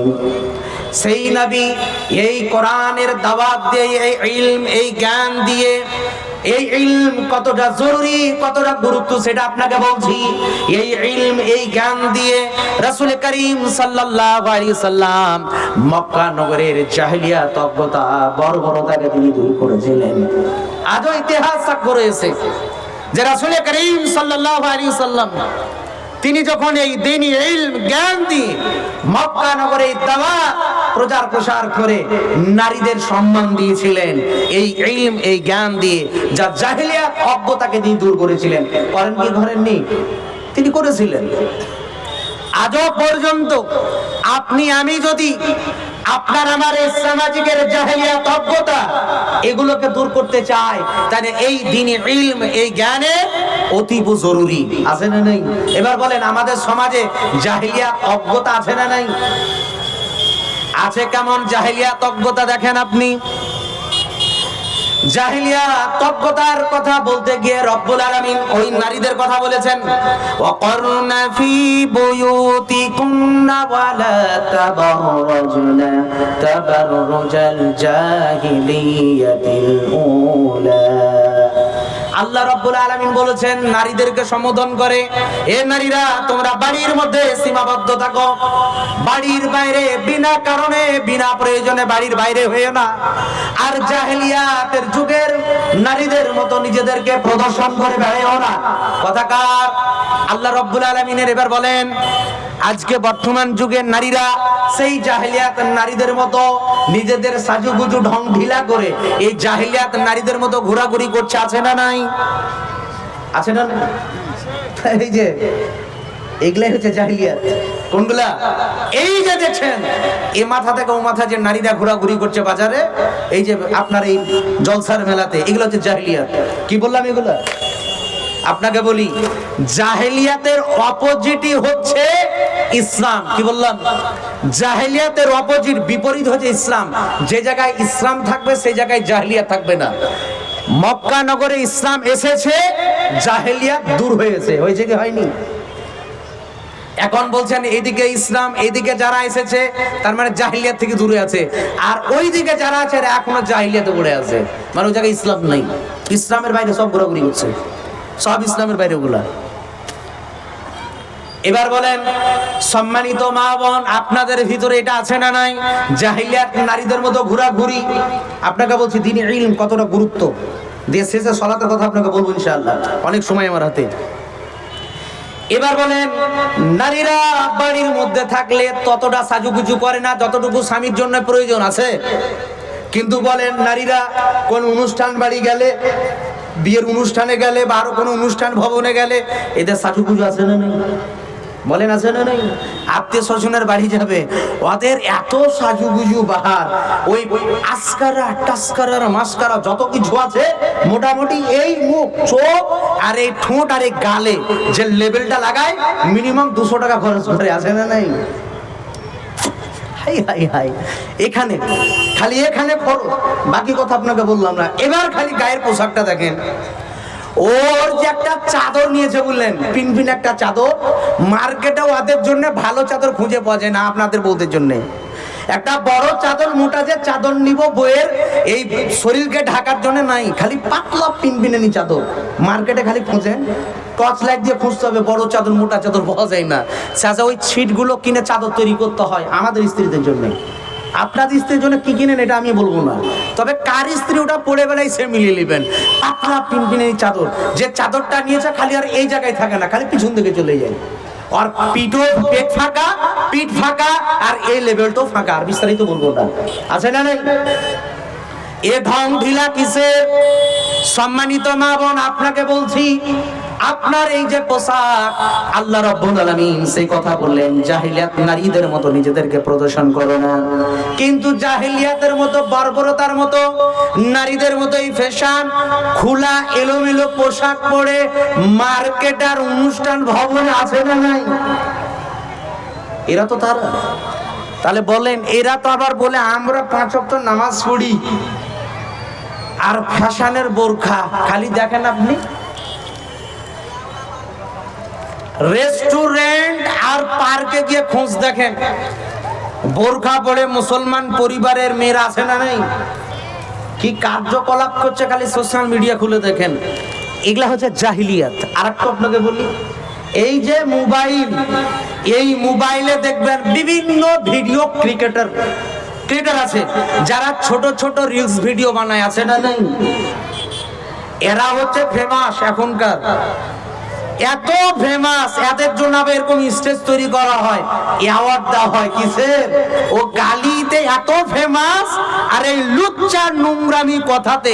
সেই নবী এই কোরআনের দাওয়াত দিয়ে, এই ইলম, এই জ্ঞান দিয়ে, এই ইলম কতটা জরুরি, কতটা গুরুত্ব সেটা আপনাকে বলছি। এই ইলম, এই জ্ঞান দিয়ে রাসূল করিম সাল্লাল্লাহু আলাইহি সাল্লাম মক্কা নগরের জাহেলিয়াত, অজ্ঞতা, বর্বরতাকে তিনি দূর করেছিলেন। আজও ইতিহাস সাক্ষ্য রয়েছে যে রাসূল করিম সাল্লাল্লাহু আলাইহি সাল্লাম তিনি যখন এই দ্বীনি ইলম, জ্ঞান দিয়ে মক্কা নগরে দাওয়াত, প্রচার প্রসার করে নারীদের সম্মান দিয়েছিলেন এই ইলম, এই জ্ঞান দিয়ে, যা জাহেলিয়াত, অজ্ঞতাকে তিনি দূর করেছিলেন। করেন কি করেননি? তিনি করেছিলেন। আজও পর্যন্ত আপনি আমি যদি আপনার আমার এই সামাজিকের জাহেলিয়াত, অজ্ঞতা, এগুলোকে দূর করতে চাই, তাহলে এই দ্বীনি ইলম, এই জ্ঞানে অতীব জরুরি, আছে না নাই? এবার বলেন আমাদের সমাজে জাহেলিয়াত, অজ্ঞতা আছে না নাই? আছে। কেমন জাহেলিয়াত, অজ্ঞতা দেখেন আপনি। জাহেলিয়াত, অজ্ঞতার কথা বলতে গিয়ে রব্বুল আলামিন ওই নারীদের কথা বলেছেন ওয়াকরনা ফি বুয়ুতিকুন্না ওয়ালা তাবাররাজনা তাবাররুজাল জাহিলিয়াতিল উলা। আল্লাহ রাব্বুল আলামিন বলেছেন নারীদেরকে সম্বোধন করে, এ নারীরা তোমরা বাড়ির মধ্যে সীমাবদ্ধ থাকো, বাড়ির বাইরে বিনা কারণে বিনা প্রয়োজনে বাড়ির বাইরে হয়েও না। আর জাহেলিয়াতের যুগের নারীদের মতো নিজেদেরকে প্রদর্শন করে বেড়াইও না। কথাকার আল্লাহ রাব্বুল আলামিনের এবার বলেন আজকে বর্তমান যুগের নারীরা সেই জাহেলিয়াত নারীদের মতো নিজেদের সাজুগুজু ঢং ঢিলা করে এই জাহেলিয়াত নারীদের মতো ঘোরাঘুরি করছে, আছে না নাই? আছে না? এই যে এগুলাই হচ্ছে জাহেলিয়াত। কোনগুলা? এই যে দেখছেন এ মাথা থেকে ও মাথা যে নারীরা ঘোরাঘুরি করছে বাজারে, এই যে আপনার এই জলসার মেলাতে, এগুলো হচ্ছে জাহেলিয়াত। কি বললাম এগুলা? আপনাকে বলি জাহেলিয়াতের অপোজিটই হচ্ছে ইসলাম। কি বললাম? জাহেলিয়াতের অপোজিট, বিপরীত হচ্ছে ইসলাম। যে জায়গায় ইসলাম থাকবে সেই জায়গায় জাহেলিয়াত থাকবে না। মক্কা নগরে ইসলাম এসেছে, জাহেলিয়াত দূর হয়েছে। হয়েছে কি হয়নি? এখন বলছেন এইদিকে ইসলাম, এইদিকে যারা এসেছে তার মানে জাহেলিয়াত থেকে দূরে আছে, আর ওইদিকে যারা আছে এখনো জাহেলিয়াতে পড়ে আছে, মানে ওই জায়গায় ইসলাম নেই। ইসলামের বাইরে সব ঘোরাঘুরি করছে, সব ইসলামের বাইরে ওগুলা। এবার বলেন সম্মানিত মা বোন, আপনাদের ভিতরে এটা আছে না নাই? জাহেলিয়াত নারীদের মতো ঘোরাঘুরি। আপনাকে বলছি দ্বীনি ইলম কতটা গুরুত্ব দিয়ে শেষে সালাতের কথা আপনাকে বলবো ইনশাআল্লাহ, অনেক সময় আমার হাতে। এবার বলেন নারীরা বাড়ির মধ্যে থাকলে ততটা সাজুগুজু করে না যতটুকু স্বামীর জন্য প্রয়োজন আছে, কিন্তু বলেন নারীরা কোন অনুষ্ঠান বাড়ি গেলে, বিয়ের অনুষ্ঠানে গেলে বা আরো কোনো অনুষ্ঠান ভবনে গেলে এদের সাজুগুজু আছে না নেই? বলেন আছে না নেই? আত্মীয় স্বজনের বাড়ি যাবে, ওদের এত সাজুগুজু বাহার, ওই আসকারা টাস্কারা মাস্কারা যত কিছু আছে, মোটামুটি এই মুখ চোখ আর এই ঠোঁট আর এই গালে যে লেবেলটা লাগায় মিনিমাম 200 টাকা খরচ করে। আছে না নাই? হাই হাই হাই, এখানে খালি এখানে খরচ, বাকি কথা আপনাকে বললাম না। এবার খালি গায়ের পোশাকটা দেখেন, ওর যে একটা চাদর নিয়েছে বললেন, পিনপিন একটা চাদর, মার্কেটে ওদের জন্য ভালো চাদর খুঁজে পাওয়া যায় না, আপনাদের বউদের জন্য একটা বড় চাদর, মোটা যে চাদর নিব বইয়ের এই শরীরকে ঢাকার জন্য নাই, খালি পাতলা পিনপিনানি চাদর মার্কেটে খালি খুঁজেন, টর্চ লাইট দিয়ে খুঁজতে হবে, বড় চাদর মোটা চাদর পাওয়া যায় না। সাজা ওই ছিটগুলো কিনে চাদর তৈরি করতে হয় আমাদের স্ত্রীদের জন্য। আপনাদের স্ত্রীর জন্য কি কিনেন এটা আমি বলবো না, তবে কার স্ত্রী ওটা পড়ে বেড়াই সে মিলিয়ে নেবেন। পাতলা পিনপিনানি চাদর, যে চাদরটা নিয়েছে খালি আর এই জায়গায় থাকে না, খালি পিছন দিকে চলে যায়, আর পিঠও পেট ফাঁকা, পিঠ ফাঁকা, আর এই লেভেলটাও ফাঁকা। আর বিস্তারিত বলবো না, আছে না নাই? এ ঢং ঢিলা কিসের? সম্মানিত মা বোন, আপনাকে বলছি আপনার এই যে পোশাক, আল্লাহ রাব্বুল আলামিন সেই কথা বললেন জাহেলিয়াত নারীদের মতো নিজেদেরকে প্রদর্শন করো না। কিন্তু জাহেলিয়াতের মতো বর্বরতার মতো নারীদের মতো এই ফ্যাশন, খোলা এলোমেলো পোশাক পরে মার্কেট আর অনুষ্ঠান ভবনে আছে না নাই? এরা তো তারা। তাহলে বলেন এরা তো আবার বলে আমরা 5 ওয়াক্ত নামাজ পড়ি আর ফ্যাশনের বোরখা। খালি দেখেন আপনি রেস্টুরেন্ট আর পার্কে গিয়ে খোঁজ দেখেন, বোরখা পরে মুসলমান পরিবারের মেয়েরা আছে না নাই? কি কার্যকলাপ করছে খালি সোশ্যাল মিডিয়া খুলে দেখেন। এগুলা হচ্ছে জাহিলিয়াত। আর একটা আপনাকে বলি, এই যে মোবাইল, এই মোবাইলে দেখবেন বিভিন্ন ভিডিও ক্রিকেটার আছে যারা ছোট ছোট রিলস ভিডিও বানায়, আছে না নাই? এরা হচ্ছে ফেমাস এখনকার, এত ফেমাস, এদের জন্য এরকম স্টেজ তৈরি করা হয়, অ্যাওয়ার্ড দেওয়া হয় কিসের? ও গালিতে এত ফেমাস, আর এই লুচ্চা নোংরামি কথাতে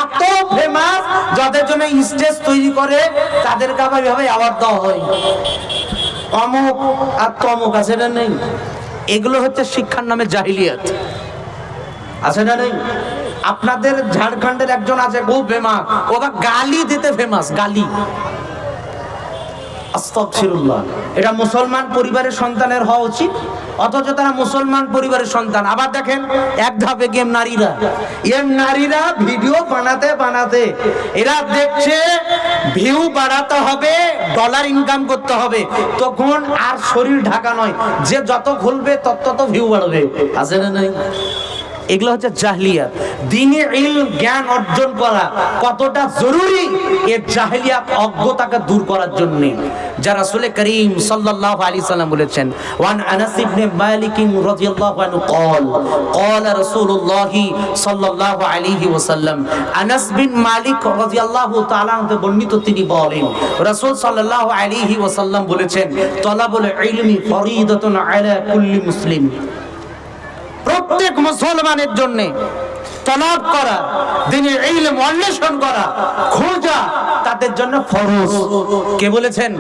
এত ফেমাস, যাদের জন্য স্টেজ তৈরি করে তাদেরকে আবার এভাবে অ্যাওয়ার্ড দেওয়া হয়। অমুক আর তমুক, আছে না নেই? এগুলো হচ্ছে শিক্ষার নামে জাহিলিয়াত, আছে না নেই? আপনাদের ঝাড়খণ্ডের একজন আছে খুব ফেমাস, ও আবার গালি দিতে ফেমাস, গালি। আস্তাগফিরুল্লাহ। এটা মুসলমান পরিবারের সন্তানের হওয়া উচিত, অথচ তারা মুসলমান পরিবারের সন্তান। আবার দেখেন এক ধাপে গেম নারীরা ভিডিও বানাতে বানাতে এরা দেখছে ভিউ বাড়াতে হবে, ডলার ইনকাম করতে হবে, তখন আর শরীর ঢাকা নয়, যে যত খুলবে তত ভিউ বাড়বে, আছে না নাই? এগুলো হচ্ছে জাহলিয়াত। দ্বীনি ইলম জ্ঞান অর্জন করা কতটা জরুরি এই জাহলিয়াত অজ্ঞতাকে দূর করার জন্য, যা রাসূল করিম সাল্লাল্লাহু আলাইহি সাল্লাম বলেছেন। ওয়ান আনাস ইবনে মালিক রাদিয়াল্লাহু আনহু قال قال رسول الله সাল্লাল্লাহু আলাইহি ওয়াসাল্লাম, আনাস বিন মালিক রাদিয়াল্লাহু তাআলা আনহু বর্ণিত, তিনি বলেন রাসূল সাল্লাল্লাহু আলাইহি ওয়াসাল্লাম বলেছেন, তলাবুল ইলমি ফরিদাতুন আলা কুল্লি মুসলিম, প্রত্যেক মুসলমানের জন্য তলব করা, দ্বীনি ইলম অন্বেষণ করা, খোঁজা তাদের জন্য ফরজ। কে বলেছেন?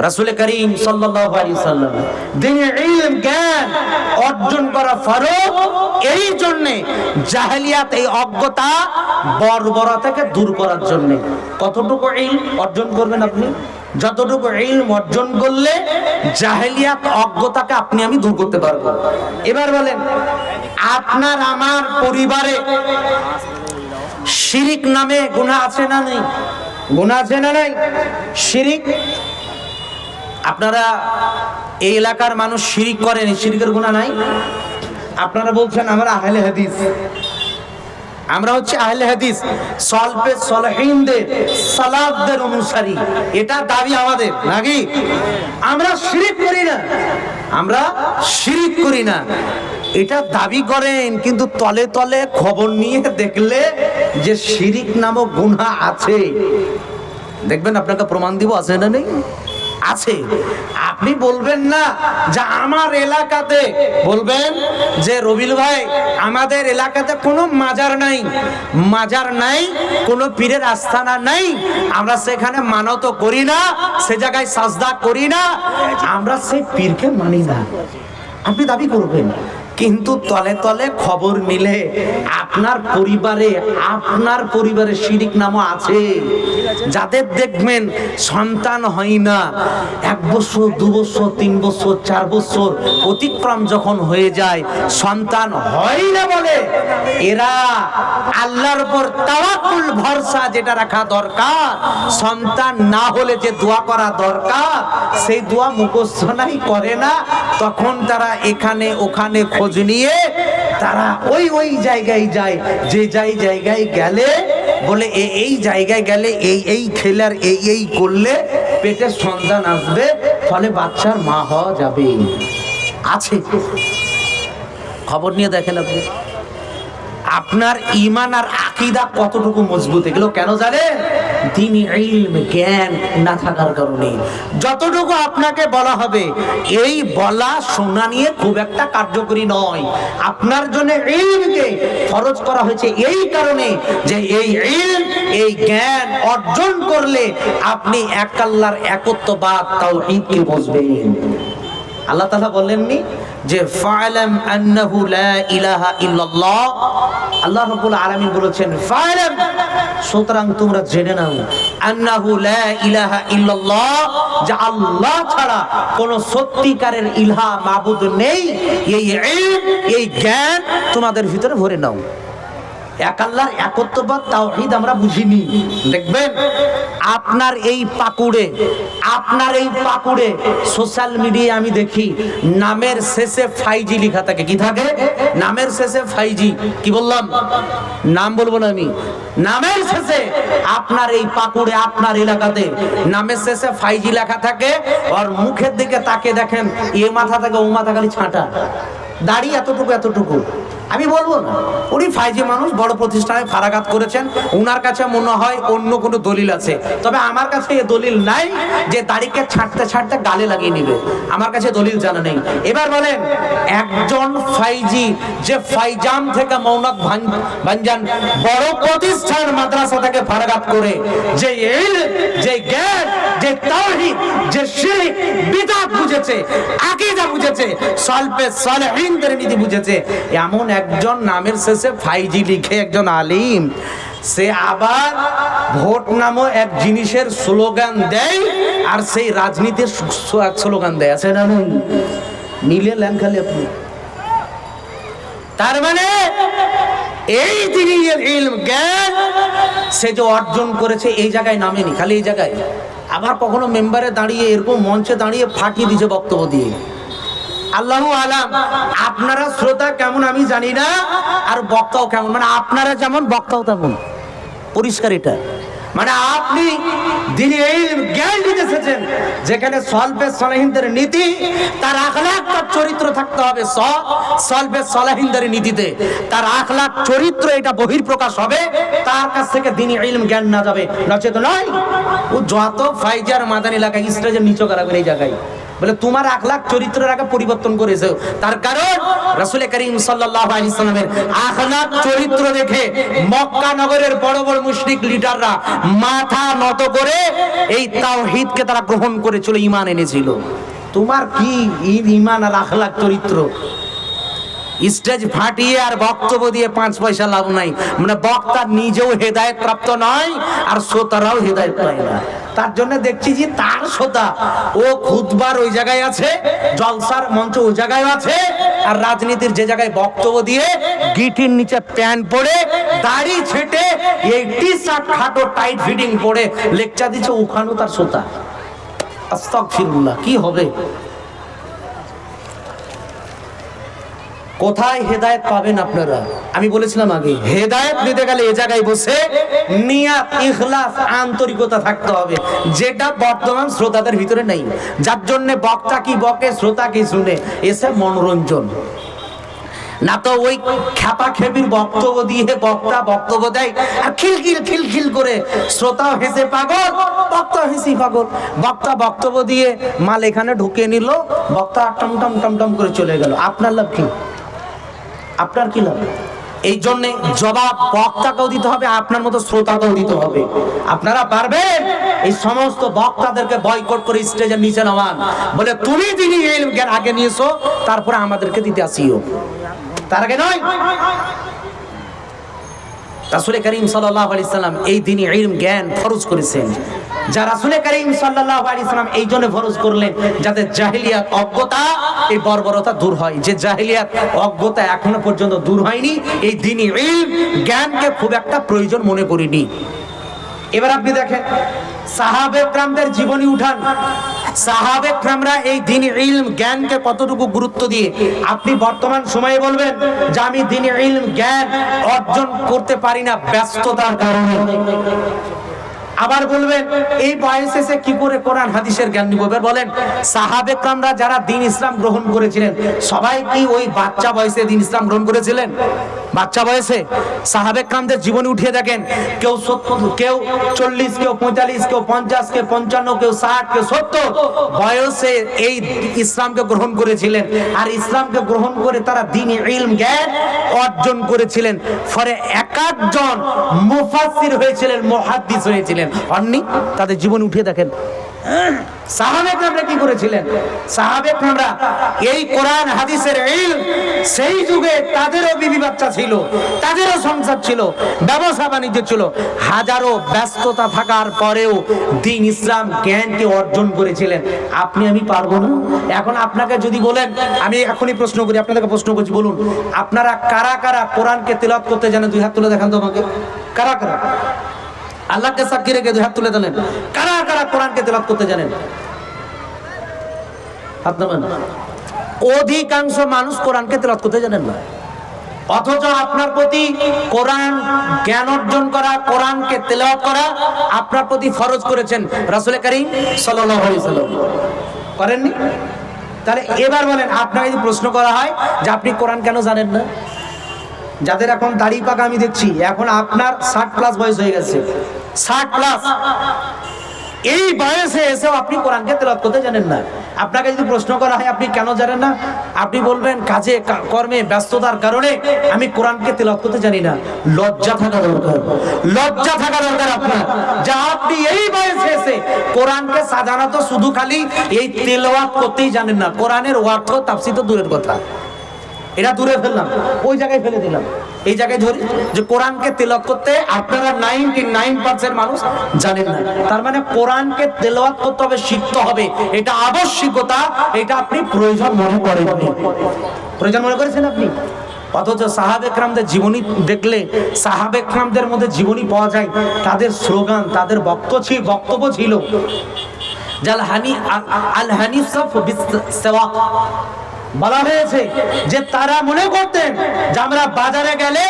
রাসূল করিম সাল্লাল্লাহু আলাইহি সাল্লাম। দ্বীনি ইলম জ্ঞান অর্জন করা ফরজ, এই জন্য জাহেলিয়াত এই অজ্ঞতা বর্বরতাকে দূর করার জন্য। কতটুকু ইলম অর্জন করবেন আপনি? যতটুকু ইলম অর্জন করলে জাহেলিয়াত অজ্ঞতাকে আপনি আমি দূর করতে পারবো। এবার বলেন, আপনার আমার পরিবারে শিরিক নামে গুনাহ আছে না নেই? গুনাহ আছে না নাই? শিরিক, আপনারা এই এলাকার মানুষ শিরিক করেন, শিরিকের গুনাহ নাই? আপনারা বলছেন আমরা আহলে হাদিস, আমরা হচ্ছে আহলে হাদিস, সলফে সলেহিনদের সালাফদের অনুসারী, এটা দাবি আমাদের নাকি? আমরা শিরিক করি না, আমরা শিরিক করি না, এটা দাবি করেন, কিন্তু তলে তলে খবর নিয়ে দেখলে যে শিরিক নামক গুনাহ আছে, দেখবেন আপনাকে প্রমাণ দিব আছে না নেই? আছে। আপনি বলবেন না যে আমার এলাকাতে, বলবেন যে রবিল ভাই আমাদের এলাকাতে কোনো মাজার নাই, মাজার নাই, কোনো পীরের আস্থানা নাই, আমরা সেখানে মানত করি না, সে জায়গায় সাজদা করি না, আমরা সেই পীরকে মানি না, আপনি দাবি করবেন। কিন্তু তলে তলে খবর নিলে আপনার পরিবারে শিরিক নামও আছে, যাদের দেখবেন সন্তান হয় না, 1 বছর 2 বছর 3 বছর 4 বছর অতিক্রম যখন হয়ে যায়, সন্তান হয় না বলে এরা আল্লাহর উপর তাওয়াক্কুল ভরসা যেটা রাখা দরকার, সন্তান না হলে যে দোয়া করা দরকার সেই দোয়া মুখস্থ নাই, করে না। তখন তারা এখানে ওখানে খোঁজ নিয়ে তারা ওই জায়গায় যায়, যে জায়গায় গেলে বলে এই জায়গায় গেলে এই খেলার এই করলে পেটের সন্তান আসবে, ফলে বাচ্চার মা হওয়া যাবে। আছে, খবর নিয়ে দেখেন আপনি আপনার ঈমান আর আকীদা কতটুকু মজবুত। এগুলো কেন জানেন? দ্বীনি ইলম জ্ঞান না থাকার কারণে। যতটুকু আপনাকে বলা হবে এই বলা শোনা নিয়ে খুব একটা কার্যকরী নয়। আপনার জন্য ইলমকে ফরজ করা হয়েছে এই কারণে যে এই ইলম, এই জ্ঞান অর্জন করলে আপনি এক আল্লাহর একত্ববাদ তাওহীদকে বুঝবেন। আল্লাহ তাআলা বললেননি যে ফা'লাম আন্নাহু লা ইলাহা ইল্লাল্লাহ, আল্লাহ রাব্বুল আলামিন বলেছেন ফা'লাম, সুতরাং তোমরা জেনে নাও, আন্নাহু লা ইলাহা ইল্লাল্লাহ, যে আল্লাহ ছাড়া কোন সত্যিকারের ইলাহ মাবুদ নেই। এই ইলম, এই জ্ঞান তোমাদের ভিতরে ভরে নাও। এক আল্লাহর একত্ববাদ তাওহীদ আমরা বুঝিনি। দেখবেন আপনার এই পাকুড়ে সোশ্যাল মিডিয়ায় আমি দেখি নামের শেষে ফাইজি লেখা থাকে। কি থাকে? নামের শেষে ফাইজি। কি বললাম? নাম বলবো না আমি। নামের শেষে আপনার এই পাকুড়ে, আপনার এলাকাতে নামের শেষে ফাইজি লেখা থাকে, আর মুখের দিকে তাকে দেখেন এ মাথা থেকে ও মাথা খালি ছাঁটা, দাড়ি এতটুকু। আমি বলবো না, উনি ফাইজি মানুষ, বড় প্রতিষ্ঠানে ফারাগাত করেছেন, উনার কাছে মনে হয় অন্য কোনো দলিল আছে। তবে আমার কাছে এ দলিল নাই যে দাড়িকে ছাঁটতে গালে লাগিয়ে নিবে, আমার কাছে দলিল জানা নেই। এবার বলেন, একজন ফাইজি যে ফাইজাম থেকে মৌনক ভাঞ্জান বড় প্রতিষ্ঠান মাদ্রাসা থেকে ফারাগাত করে যে ইলম, যে জ্ঞান, যে তাওহীদ, যে শিরক বিদআত বুঝেছে, আকীদা বুঝেছে, সলফে সালেহিনদের নীতি বুঝেছে, এমন একজন নামের শেষে ফাইজি লিখে একজন আলিম, সে আবার ভোট নামও এক জিনিসের স্লোগান দেয়, আর সেই রাজনীতির স্লোগান দেয়। আছে না? মিলে লেন খালি আপনি। তার মানে এই দ্বীনি ইলম জ্ঞান সে যে অর্জন করেছে এই জায়গায় নামেনি, খালি এই জায়গায়। আবার কখনো মেম্বারে দাঁড়িয়ে, এরকম মঞ্চে দাঁড়িয়ে ফাটিয়ে দিয়েছে বক্তব্য দিয়ে। আল্লাহু আলাম। আপনারা শ্রোতা কেমন আমি জানি না, আর বক্তাও কেমন, মানে আপনারা যেমন বক্তাও তেমন, পরিষ্কার এটা। মানে আপনি দিনে এই জ্ঞান দিতে এসেছেন যেখানে সলফে সলাহিনদের নীতি, তার আখলাক, তার চরিত্র থাকতে হবে সলফে সলাহিনদের নীতিতে, তার আখলাক চরিত্র এটা বহির্প্রকাশ হবে, তার কাছ থেকে দিনে ইলম জ্ঞান না যাবে, নচেত নয়। ও যত ফাইজার মাদানী এলাকায় স্টেজের নিচে করাবেন এই জায়গায়, বলে তোমার আখলাক চরিত্রের আগে পরিবর্তন করেছে। তার কারণ রাসূল করিম সাল্লাল্লাহু আলাইহি সাল্লামের আখলাক চরিত্র দেখে মক্কা নগরের বড় বড় মুশরিক লিডাররা মাথা নত করে এই তাওহীদকে তারা গ্রহণ করেছিল, ঈমান এনেছিল। তোমার কি ঈমান আর আখলাক চরিত্র? স্টেজ ফাটিয়ে আর বক্তব্য দিয়ে 5 পয়সা লাভ নাই। মানে বক্তা নিজেও হেদায়েত প্রাপ্ত নয়, আর শ্রোতারাও হেদায়েত পায় না। তার জন্য দেখছি যে তার শ্রোতা ও খুতবার ওই জায়গায় আছে, জলসার মঞ্চ ওই জায়গায় আছে, আর রাজনীতির যে জায়গায় বক্তব্য দিয়ে গিটির নিচে প্যান্ট পরে দাড়ি ছেটে এই টি শার্ট খাটো টাইট ফিটিং পরে লেকচার দিচ্ছে, ওখানেও তার শ্রোতা। আস্তাগফিরুল্লাহ, কি হবে? কোথায় হেদায়েত পাবেন আপনারা? আমি বলেছিলাম আগে, হেদায়েত নিতে গেলে এ জায়গায় বসে নিয়াত, ইখলাস, আন্তরিকতা থাকতে হবে, যেটা বর্তমান শ্রোতাদের ভিতরে নেই। যার জন্য বক্তা কি বকে, শ্রোতা কি শুনে, এসে মনোরঞ্জন। না তো ওই খেপা খেপির বক্তব্য দিয়ে বক্তা বক্তব্য দেয় আর খিলখিল খিলখিল করে শ্রোতাও হেসে পাগল, বক্তা হেসে পাগল। বক্তা বক্তব্য দিয়ে মাল এখানে ঢুকিয়ে নিল, বক্তা টমটম টমটম করে চলে গেল। আপনার লাভ কি? আপনার কি লাভ? এই জন্য জবাব বক্তাকেও দিতে হবে, আপনার মতো শ্রোতাকেও দিতে হবে। আপনারা পারবেন এই সমস্ত বক্তাদেরকে বয়কট করে স্টেজের নিচে নামান, বলে তুমি দিনই ইলম জ্ঞান আগে নিয়েছো, তারপরে আমাদেরকে দিতে আসিও, তার আগে নয়। রাসূল করিম সাল্লাল্লাহু আলাইহি সাল্লাম এই দিনই ইলম জ্ঞান ফরজ করেছেন। যা রাসূল করিম সাল্লাল্লাহু আলাইহি সাল্লাম এই জন্য ফরজ করলেন যাতে জাহেলিয়াত, অজ্ঞতা, এই বর্বরতা দূর হয়। যে জাহেলিয়াত, অজ্ঞতা এখনো পর্যন্ত দূর হয়নি, এই দিনই ইলম জ্ঞানকে খুব একটা প্রয়োজন মনে করিনি। এবার আপনি দেখেন সাহাবে কেরামদের জীবনী উঠান, সাহাবে কেরামরা এই দ্বীনি ইলম জ্ঞানকে কতটুকু গুরুত্ব দিয়ে আপনি বর্তমান সময়ে বলবেন যে আমি দ্বীনি ইলম জ্ঞান অর্জন করতে পারি না ব্যস্ততার কারণে। আবার বলবেন এই বয়সে সে কি করে কোরআন হাদিসের জ্ঞান নিব? এবার বলেন সাহাবে কেরামরা যারা দ্বীন ইসলাম গ্রহণ করেছিলেন সবাই কি ওই বাচ্চা বয়সে দ্বীন ইসলাম গ্রহণ করেছিলেন? বাচ্চা বয়সে সাহাবে কেরামদের জীবনী উঠিয়ে দেখেন, কেউ 70, কেউ 40, কেউ 45, কেউ 50, কেউ 55, কেউ 60, কেউ 70 বয়সে এই ইসলামকে গ্রহণ করেছিলেন। আর ইসলামকে গ্রহণ করে তারা দ্বীনি ইলম জ্ঞান অর্জন করেছিলেন। ফলে একজন মুফাসসির হয়েছিলেন, মুহাদ্দিস হয়েছিলেন। অন্যি তাদের জীবন উঠিয়ে দেখেন সাহাবে কেরামরা কি করেছিলেন। সাহাবে কেরামরা এই কোরআন হাদিসের ইলম, সেই যুগে তাদেরও বিবি বাচ্চা ছিল, তাদেরও সংসার ছিল, ব্যবসা বাণিজ্য ছিল, হাজারো ব্যস্ততা থাকার পরেও দ্বীন ইসলাম জ্ঞানকে অর্জন করেছিলেন। আপনি আমি পারবো না? এখন আপনাকে যদি বলেন, আমি এখনই প্রশ্ন করি, আপনাদেরকে প্রশ্ন করছি, বলুন আপনারা কারা কারা কোরআনকে তেলাওয়াত করতে জানেন? দুই হাত তুলে দেখান তো আমাকে। কারা কারা? আল্লাহকে সাক্ষী রেখে দুই হাত তুলে দিলেন। কারা কারা কোরআনকে তেলাওয়াত করতে জানেন? হাত নামান। অধিকাংশ মানুষ কোরআনকে তেলাওয়াত করতে জানেন না। অথচ আপনার প্রতি কোরআন জ্ঞান অর্জন করা, কোরআনকে তেলাওয়াত করা আপনার প্রতি ফরজ করেছেন রাসূল করিম সাল্লাল্লাহু আলাইহি ওয়াসাল্লাম। করেননি? তাহলে এবার বলেন, আপনাকে যদি প্রশ্ন করা হয় যে আপনি কোরআন কেন জানেন না? যাদের এখন দাড়ি পাকা আমি দেখছি, এখন আপনার 60+ বয়স হয়ে গেছে, 60+, এই বয়সে এসেও আপনি কোরআনকে তেলাওয়াত করতে জানেন না। আপনাকে যদি প্রশ্ন করা হয় আপনি কেন জানেন না, আপনি বলবেন কাজে কর্মে ব্যস্ততার কারণে আমি কোরআনকে তেলাওয়াত করতে জানি না। লজ্জা থাকা দরকার, লজ্জা থাকা দরকার আপনার, যে আপনি এই বয়সে এসে কোরআনকে সাধারণত শুধু খালি এই তেলাওয়াত করতেই জানেন না, কোরআনের অর্থ তাফসীর তো দূরের কথা, এটা দূরে ফেললাম, ওই জায়গায় ফেলে দিলাম, এই জায়গায় ধরি যে কোরআনকে তেলাওয়াত করতে আপনারা 99% মানুষ জানেন না। তার মানে কোরআনকে তেলাওয়াত করতে হবে, শিখতে হবে, এটা আবশ্যকতা, এটা আপনি প্রয়োজন মনে করেন। প্রয়োজন মনে করেছেন আপনি? অথচ সাহাবে কেরামদের জীবনী দেখলে, সাহাবে কেরামদের মধ্যে জীবনী পাওয়া যায়, তাদের স্লোগান, তাদের বক্তব্য ছিল জাল হানি আল হানিফ বিস সাওয়াক, বলা হয়েছে যে তারা মনে করতেন যে আমরা বাজারে গেলে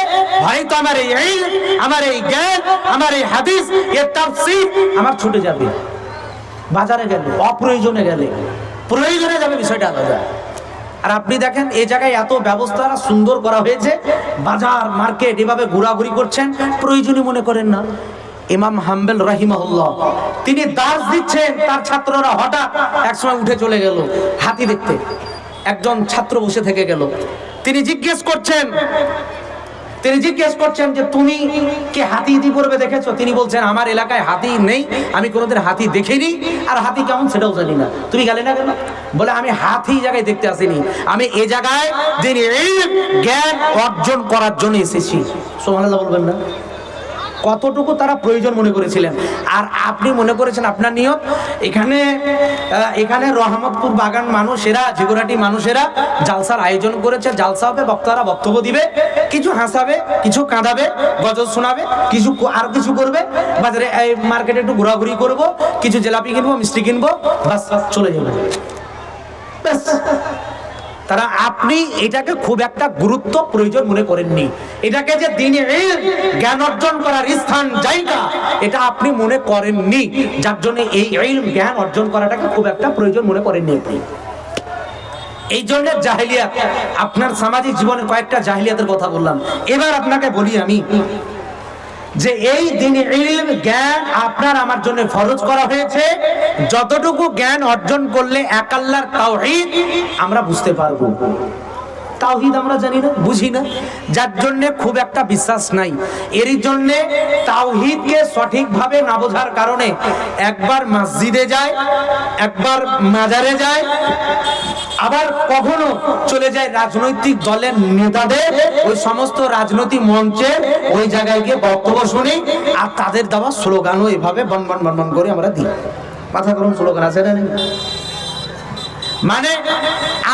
হয়তো আমার এই ইলম, আমার এই জ্ঞান, আমার এই হাদিস, এর তাফসীর আমার ছুটে যাবে। বাজারে গেলে, অপ্রয়োজনে গেলে, প্রয়োজনে যাবে বিষয়টা আলাদা। আর আপনি দেখেন এই জায়গায় এত ব্যবস্থা সুন্দর করা হয়েছে, বাজার মার্কেট এভাবে ঘোরাঘুরি করছেন, প্রয়োজনীয় মনে করেন না। ইমাম হাম্বল রাহিমাহুল্লাহ তিনি দাস দিচ্ছেন, তার ছাত্ররা হঠাৎ একসময় উঠে চলে গেল হাতি দেখতে। একজন ছাত্র বসে থেকে গেল, তিনি জিজ্ঞেস করছেন যে তুমি কি হাতি ইতিপূর্বে দেখেছো? তিনি বলছেন আমার এলাকায় হাতি নেই, আমি কোনোদিন হাতি দেখিনি, আর হাতি কেমন সেটাও জানি না। তুমি গেলে না কেন? বলে আমি হাতি জায়গায় দেখতে আসিনি, আমি এ জায়গায় জ্ঞান অর্জন করার জন্য এসেছি। সুবহানাল্লাহ বলবেন না? কতটুকু তারা প্রয়োজন মনে করেছিলেন। আর আপনি মনে করেছেন আপনার নিয়ত এখানে রহমতপুর বাগান মানুষেরা, জিগোরাটি মানুষেরা জালসার আয়োজন করেছে, জালসা হবে, বক্তারা বক্তব্য দিবে, কিছু হাসাবে, কিছু কাঁদাবে, গজল শোনাবে, কিছু আর কিছু করবে, বাজারে মার্কেটে একটু ঘোরাঘুরি করব, কিছু জিলাপি কিনবো, মিষ্টি কিনবো, বাস চলে যাবে। তারা আপনি এটাকে খুব একটা গুরুত্ব প্রয়োজন মনে করেননি, এটাকে যে দ্বীনি ইলম জ্ঞান অর্জন করার স্থান জায়গা এটা আপনি মনে করেননি, যার জন্য এই ইলম জ্ঞান অর্জন করাটাকে খুব একটা প্রয়োজন মনে করেননি আপনি। এই জন্য জাহেলিয়াত, আপনার সামাজিক জীবনে কয়েকটা জাহেলিয়াতের কথা বললাম। এবার আপনাকে বলি আমি যে এই দ্বীনি ইলম জ্ঞান আপনার আমার জন্য ফরজ করা হয়েছে, যতটুকু জ্ঞান অর্জন করলে এক আল্লাহর তাওহীদ আমরা বুঝতে পারবো। তাওহীদ আমরা জানি না, বুঝি না, যার জন্য খুব একটা বিশ্বাস নাই। এর জন্য তাওহীদকে সঠিকভাবে না বোঝার কারণে একবার মসজিদে যায়, একবার মাজারে যায়, আবার কখনো চলে যায় রাজনৈতিক দলের নেতাদের ওই সমস্ত রাজনৈতিক মঞ্চে ওই জায়গায় গিয়ে বক্তব্য শুনি, আর তাদের দেওয়া স্লোগানও এভাবে বনবন বনবন করে আমরা দিই। মাথা গরম স্লোগান আছে না? মানে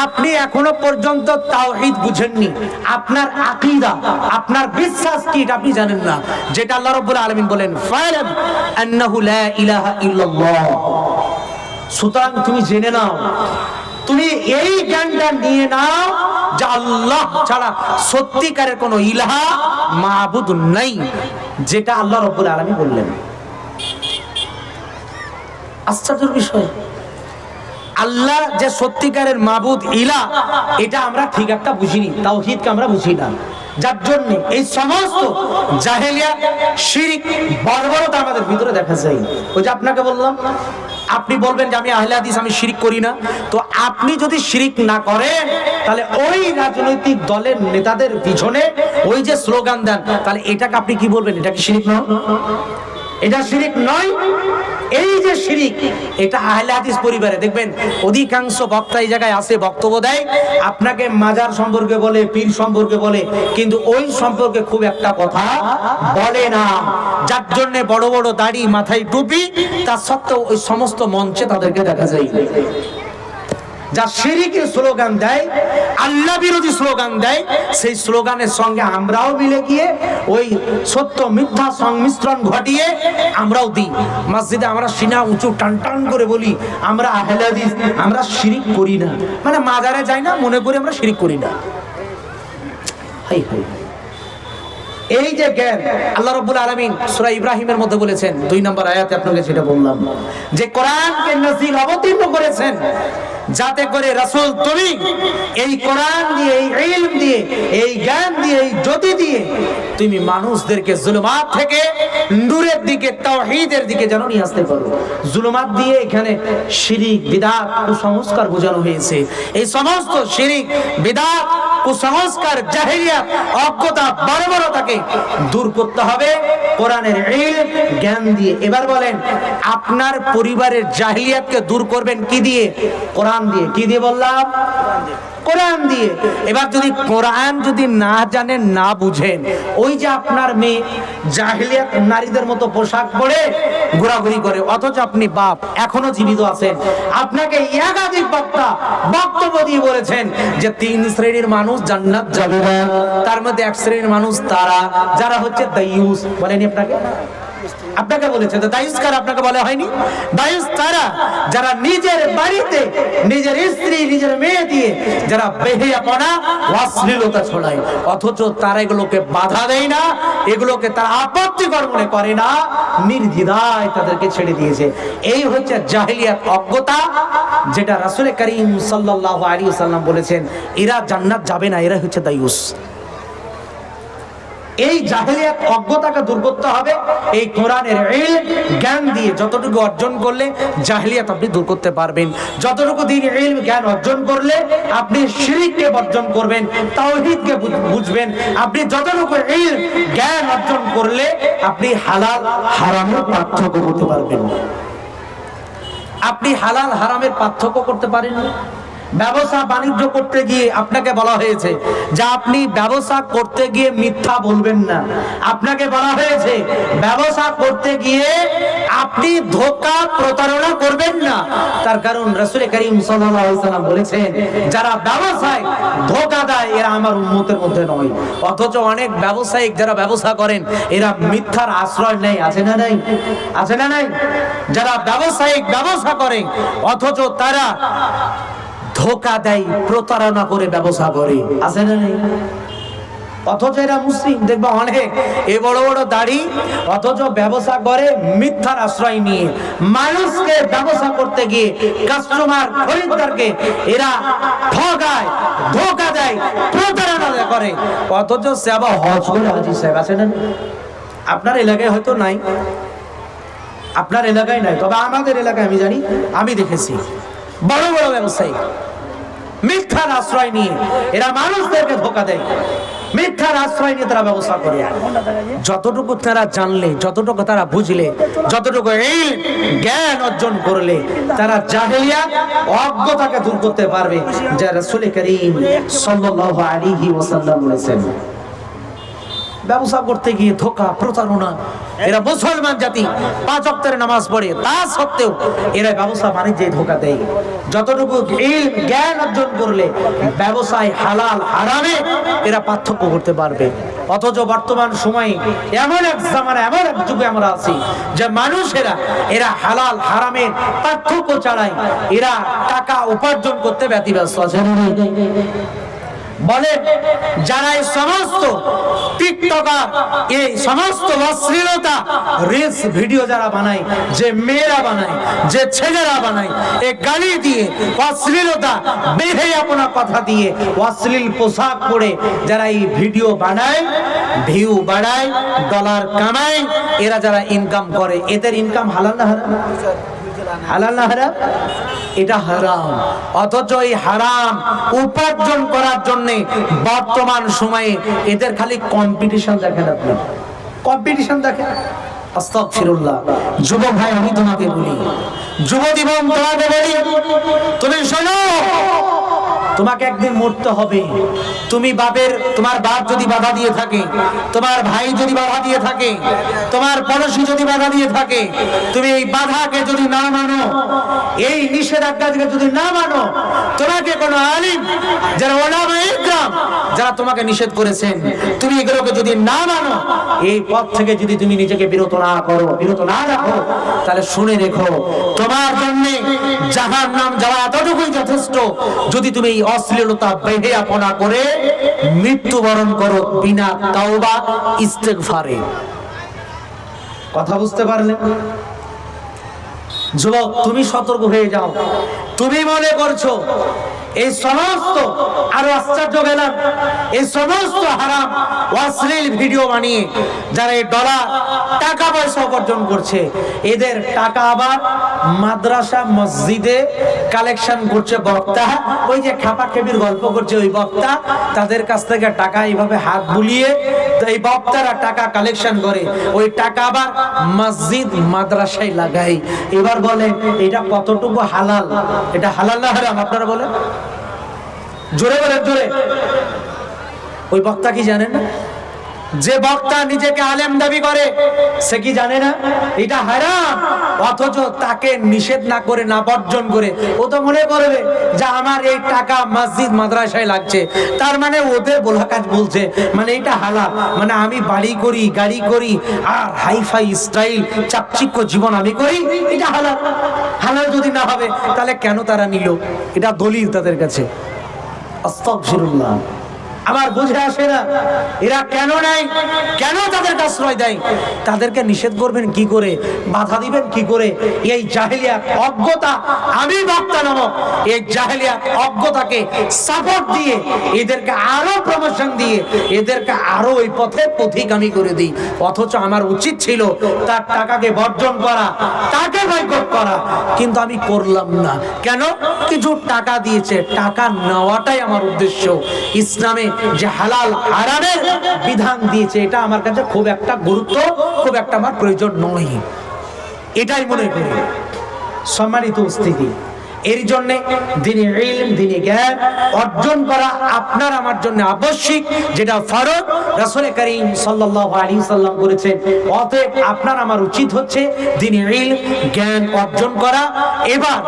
আপনি এখনো পর্যন্ত তাওহীদ বুঝেননি, আপনার আকীদা, আপনার বিশ্বাস কি এটা আপনি জানেন না, যেটা আল্লাহ রাব্বুল আলামিন বলেন ফা'লাম আন্নাহু লা ইলাহা ইল্লাল্লাহ। সুতরাং তুমি জেনে নাও, তুমি এই জ্ঞানটা নিয়ে নাও যে আল্লাহ ছাড়া সত্যিকারের কোনো ইলাহা মাবুদ নাই, যেটা আল্লাহ রাব্বুল আলামিন বললেন। আশ্চর্যের বিষয়, আল্লাহ যে সত্যিকারের মাবুদ ইলাহ এটা আমরা ঠিক একটা বুঝিনি, তাওহীদকে আমরা বুঝি না, যার জন্য এই সমস্ত জাহেলিয়াত, শিরক, বর্বরতা আমাদের ভিতরে দেখা যায়। ওই যে আপনাকে বললাম, আপনি বলবেন যে আমি আহলে হাদিস, আমি শিরক করি না। তো আপনি যদি শিরক না করেন তাহলে ওই রাজনৈতিক দলের নেতাদের পিছনে ওই যে স্লোগান দেন, তাহলে এটাকে আপনি কি বলবেন? এটা কি শিরক নয়? এটা শিরক নয়। এই যে শিরক, এটা আহলে হাদিস পরিবারে দেখবেন অধিকাংশ বক্তা এই জায়গায় আসে, বক্তব্য দেয়, আপনাকে মাজার সম্পর্কে বলে, পীর সম্পর্কে বলে, কিন্তু ওই সম্পর্কে খুব একটা কথা বলে না, যার জন্য বড় বড় দাড়ি, মাথায় টুপি, তার সত্ত্বেও ওই সমস্ত মঞ্চে তাদেরকে দেখা যায়। যা শিরকের স্লোগান দেয়, আল্লাহ বিরোধী স্লোগান দেয়, সেই স্লোগানের সঙ্গে আমরাও মিলে গিয়ে ওই সত্য মিথ্যা সংমিশ্রণ ঘটিয়ে আমরাও দিই। মসজিদে আমরা সিনা উঁচু টান টান করে বলি আমরা আহলে হাদিস, আমরা শিরক করি না, মানে মাজারে যাই না, মনে করি আমরা শিরক করি না। এই যে জ্ঞান আল্লাহ রাব্বুল আলামিন সূরা ইব্রাহিমের মধ্যে বলেছেন 2 নম্বর আয়াতে, আপনাকে যেটা বললাম যে কোরআনকে নাযিল অবতীর্ণ করেছেন যাতে করে রাসূল তুমি এই কোরআন দিয়ে, এই ইলম দিয়ে, এই জ্ঞান দিয়ে, এই জ্যোতি দিয়ে তুমি মানুষদেরকে জুলুমাত থেকে নূরের দিকে, তাওহীদের দিকে যেন নিয়ে আসতে পারো। জুলুমাত দিয়ে এখানে শিরক, বিদআত, কুসংস্কার বোঝানো হয়েছে। এই সমস্ত শিরক, বিদআত, কুসংস্কার, জাহেলিয়াত, অজ্ঞতা, বর্বরতাকে দূর করতে হবে কোরআনের ইলম, জ্ঞান দিয়ে। এবার বলেন আপনার পরিবারের জাহেলিয়াতকে দূর করবেন কি দিয়ে? কোরআন দিয়ে। কি দিয়ে বললাম? কোরআন দিয়ে। এবার যদি কোরআন যদি না জানেন, না বুঝেন, ওই যে আপনার মেয়ে জাহেলিয়াত নারীদের মতো পোশাক পরে ঘোরাঘুরি করে, অথচ আপনি বাপ এখনো জীবিত আছেন, আপনাকে একাধিক বক্তা বক্তব্য দিয়ে বলেছেন যে 3 শ্রেণীর মানুষ জান্নাত যাবে না, তার মধ্যে 1 শ্রেণীর মানুষ তারা যারা হচ্ছে দায়ুস। বলেনি আপনাকে? আপনাকে বলেছে তো দায়ুস কারা? আপনাকে বলা হয়নি? দায়ুস তারা যারা নিজের বাড়িতে নিজের স্ত্রী নিজের মেয়ে দিয়ে যারা বেহেয়াপনা অশ্লীলতা ছড়ায়, অথচ তারা এগুলোকে বাধা দেয় না, এগুলোকে তারা আপত্তিকর মনে করে না, নির্দ্বিধায় তাদেরকে ছেড়ে দিয়েছে। এই হচ্ছে জাহেলিয়াত, অজ্ঞতা, যেটা রাসূল করিম সাল্লাল্লাহু আলাইহি ওয়াসাল্লাম বলেছেন এরা জান্নাত যাবে না, এরা হচ্ছে দায়ুস। এই জাহেলিয়াত অজ্ঞতাকে দূর করতে হবে এই কোরআনের ইলম জ্ঞান দিয়ে। যতটুকু অর্জন করলে জাহেলিয়াত আপনি দূর করতে পারবেন, যতটুকু দিন ইলম জ্ঞান অর্জন করলে আপনি শিরককে বর্জন করবেন, তাওহীদকে বুঝবেন। আপনি যতটুকু ইলম জ্ঞান অর্জন করলে আপনি হালাল হারামের পার্থক্য করতে পারবেন। আপনি হালাল হারামের পার্থক্য করতে পারেন না। ব্যবসা বাণিজ্য করতে গিয়ে আপনাকে বলা হয়েছে যে আপনি ব্যবসা করতে গিয়ে মিথ্যা বলবেন না। আপনাকে বলা হয়েছে ব্যবসা করতে গিয়ে আপনি ধোঁকা প্রতারণা করবেন না। তার কারণ রাসূল করিম সাল্লাল্লাহু আলাইহি ওয়াসাল্লাম বলেছেন যারা ব্যবসায় ধোঁকা দেয় এরা আমার উম্মতের মধ্যে নয়। অথচ অনেক ব্যবসায়িক যারা ব্যবসা করেন এরা মিথ্যার আশ্রয় নেয়, আছে না নাই? আছে না নাই? যারা ব্যবসায়িক ব্যবসা করে অথচ তারা ধোঁকা দেয়, প্রতারণা করে ব্যবসা করে, আছে না নেই? অথচ এরা মুসলিম, দেখবা অনেক এ বড় বড় দাড়ি, অথচ ব্যবসা করে মিথ্যার আশ্রয় নিয়ে। মানুষকে ব্যবসা করতে গিয়ে কাস্টমার খরিদ্দারকে এরা ঠকায়, ধোঁকা দেয়, প্রতারণা করে, অথচ সে আবার হজ করে হাজী সাহেব, আছে না? আপনার এলাকায় হয়তো নাই, আপনার এলাকায় নাই, তবে আমাদের এলাকায় আমি জানি, আমি দেখেছি বড় বড় ব্যবসায়ী মিথ্যার আশ্রয় নিয়ে এরা মানুষদেরকে ধোঁকা দেয়, মিথ্যার আশ্রয় নিয়ে তারা ব্যবসা করে। যতটুকু তারা জানলে, যতটুকু তারা বুঝলে, যতটুকু এই জ্ঞান অর্জন করলে তারা জাহেলিয়াত অজ্ঞতাকে দূর করতে পারবে, যা রাসূল করিম সাল্লাল্লাহু আলাইহি ওয়াসাল্লাম বলেছেন। ব্যবসা করতে গিয়ে ধোঁকা, প্রতারণা, এরা মুসলমান জাতি 5 ওয়াক্তের নামাজ পড়ে, তা সত্ত্বেও এরা ব্যবসা বাণিজ্যে ধোঁকা দেয়। যতটুকু ইলম জ্ঞান অর্জন করলে ব্যবসায় হালাল হারামে এরা পার্থক্য করতে পারবে। অথচ বর্তমান সময়ে এমন এক জামানা, এমন এক যুগে আমরা আছি যে মানুষেরা এরা হালাল হারামের পার্থক্য ছাড়াই এরা টাকা উপার্জন করতে ব্যতিব্যস্ত আছে। বলে যারা এই সমস্ত টিকটকার, এই সমস্ত অশ্লীলতা রিলস ভিডিও যারা বানায়, যে মেয়েরা বানায়, যে ছেলেরা বানায়, এই গালি দিয়ে অশ্লীলতা বেহেয়াপনা কথা দিয়ে অশ্লীল পোশাক পরে যারা এই ভিডিও বানায়, ভিউ বাড়ায়, ডলার কামায়, এরা যারা ইনকাম করে, এদের ইনকাম হালাল না হারাম? হালাল না হারাম? এটা হারাম। অথচ এই হারাম উপার্জন করার জন্য বর্তমান সময়ে এদের খালি কম্পিটিশন দেখেন, আপনি কম্পিটিশন দেখেন। আস্তাগফিরুল্লাহ। যুবক ভাই আমি তোমাকে বলি, যুবতী বোন তোমাকে বলি, তুমি শোনো, তোমাকে একদিন মরতে হবে। তোমার বাপ যদি বাধা দিয়ে থাকে, তোমার ভাই যদি বাধা দিয়ে থাকে, তোমার পড়োশী যদি বাধা দিয়ে থাকে, তুমি এই বাধাকে যদি না মানো, এই নিষেধাজ্ঞাকে যদি না মানো, তোমাকে কোনো আলিম যারা ওলামায়ে ইকরাম যারা তোমাকে নিষেধ করেছেন, তুমি এগুলোকে যদি না মানো, এই পথ থেকে যদি তুমি নিজেকে বিরত না করো, বিরত না রাখো, তাহলে শুনে রেখো তোমার জন্য জাহান্নাম যাওয়া এতটুকুই যথেষ্ট। যদি তুমি এই অশ্লীলতা বেহেয়াপনা করে মৃত্যুবরণ করো বিনা তাওবা ইস্তেগফারে। কথা বুঝতে পারলে? যুবক তুমি সতর্ক হয়ে যাও। তুমি মনে করছো এই সমস্ত, আরো আশ্চর্য গেলাম, এই সমস্ত হারাম অশ্লীল ভিডিও বানিয়ে যারা এই ডলার টাকা পয়সা উপার্জন করছে, এদের টাকা আবার মাদ্রাসা মসজিদে কালেকশন করছে বক্তা, ওই যে খাপাখেপির গল্প করছে ওই বক্তা, তাদের কাছ থেকে টাকা এইভাবে হাত বুলিয়ে এই বক্তারা টাকা কালেকশন করে, ওই টাকা আবার মসজিদ মাদ্রাসায় লাগায়। এবার বলেন এটা কতটুকু হালাল? এটা হালাল না হারাম? আপনারা বলেন, জোরে বলেন, জোরে। ওই বক্তা কি জানেন না? যে বক্তা নিজেকে আলেম দাবি করে সে কি জানে না এটা হারাম, অথচ তাকে নিষেধ না করে, না বর্জন করে ও তো মনে করবে যে আমার এই টাকা মসজিদ মাদ্রাসায় লাগছে, তার মানে ওদের বলা কাজ বলছে, মানে এটা হালাল, মানে আমি বাড়ি করি, গাড়ি করি, আর হাইফাই স্টাইল চাকচিক্য জীবন আমি করি, এটা হালাল। হালাল যদি না হবে তাহলে কেন তারা নিল? এটা দলিল তাদের কাছে। আস্তাগফিরুল্লাহ। আমার বুঝে আসে না এরা কেন নাই, কেন তাদেরকে আশ্রয় দেয়? তাদেরকে নিষেধ করবেন কি করে, বাধা দিবেন কি করে? এই জাহেলিয়াত অজ্ঞতা, আমি বক্তা নামক এই জাহেলিয়াত অজ্ঞতাকে সাপোর্ট দিয়ে এদেরকে আরো প্রমোশন দিয়ে এদেরকে আরো ওই পথে পথিগামী করে দিই। অথচ আমার উচিত ছিল তার টাকাকে বর্জন করা, তাকে বয়কট করা, কিন্তু আমি করলাম না। কেন? কিছু টাকা দিয়েছে, টাকা নেওয়াটাই আমার উদ্দেশ্য। ইসলামে যে হালাল হারামের বিধান দিয়েছে এটা আমার কাছে খুব একটা গুরুত্ব, খুব একটা আমার প্রয়োজন নয়, এটাই মনে করি। সম্মানিত উপস্থিতি, এর জন্য দ্বীনি ইলম, দ্বীনি জ্ঞান অর্জন করা আপনার আমার জন্য আবশ্যিক, যেটা ফরজ রাসূল করিম সাল্লাল্লাহু আলাইহি সাল্লাম করেছেন। অতএব আপনার আমার উচিত হচ্ছে দ্বীনি ইলম, জ্ঞান অর্জন করা। এবার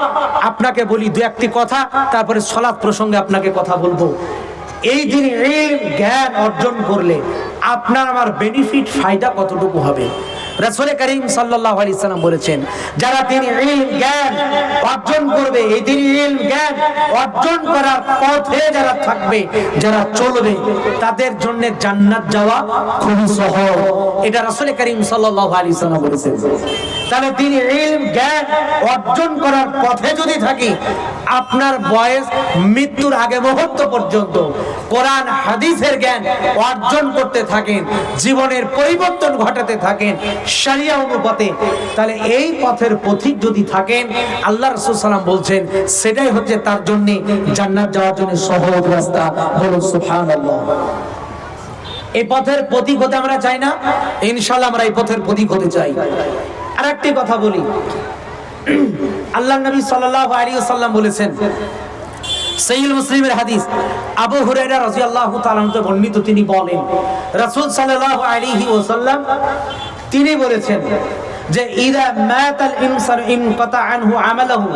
আপনাকে বলি দু একটি কথা, তারপরে সালাত প্রসঙ্গে আপনাকে কথা বলবো। এই দ্বীনি ইলম, জ্ঞান অর্জন করলে আপনার আমার বেনিফিট, ফায়দা কতটুকু হবে? রাসূল করিম সাল্লাল্লাহু আলাইহি সাল্লাম বলেছেন, যারা দ্বীনি ইলম, জ্ঞান অর্জন করবে, এই দ্বীনি ইলম, জ্ঞান অর্জন করার পথে যারা থাকবে, যারা চলবে, তাদের জন্য জান্নাত যাওয়া খুবই সহজ। এটা রাসূল করিম সাল্লাল্লাহু আলাইহি সাল্লাম বলেছেন। তাহলে দ্বীনি ইলম, জ্ঞান অর্জন করার পথে যদি থাকি, আপনার বয়স মৃত্যুর আগে মুহূর্ত পর্যন্ত কোরআন হাদিসের জ্ঞান অর্জন করতে থাকেন, জীবনের পরিবর্তন ঘটাতে থাকেন শরিয়া অনুপাতে, তাহলে এই পথের পথিক যদি থাকেন, আল্লাহ রাসূল সাল্লাল্লাহু বলছেন সেটাই হচ্ছে তার জন্য জান্নাত যাওয়ার জন্য সহজ রাস্তা। বলুন সুবহানাল্লাহ। এই পথের পথিক হতে আমরা চাই না? ইনশাআল্লাহ আমরা এই পথের পথিক হতে চাই। আরেকটি কথা বলি, আল্লাহর নবী সাল্লাল্লাহু আলাইহি ওয়াসাল্লাম বলেছেন, সহিহ মুসলিমের হাদিস, আবু হুরায়রা রাদিয়াল্লাহু তাআলা থেকে বর্ণিত, তিনি বলেন রাসূল সাল্লাল্লাহু আলাইহি ওয়াসাল্লাম তিনি বলেছেন যে ইযা মাতাল ইনসানু ইনকাতা আনহু আমালুহু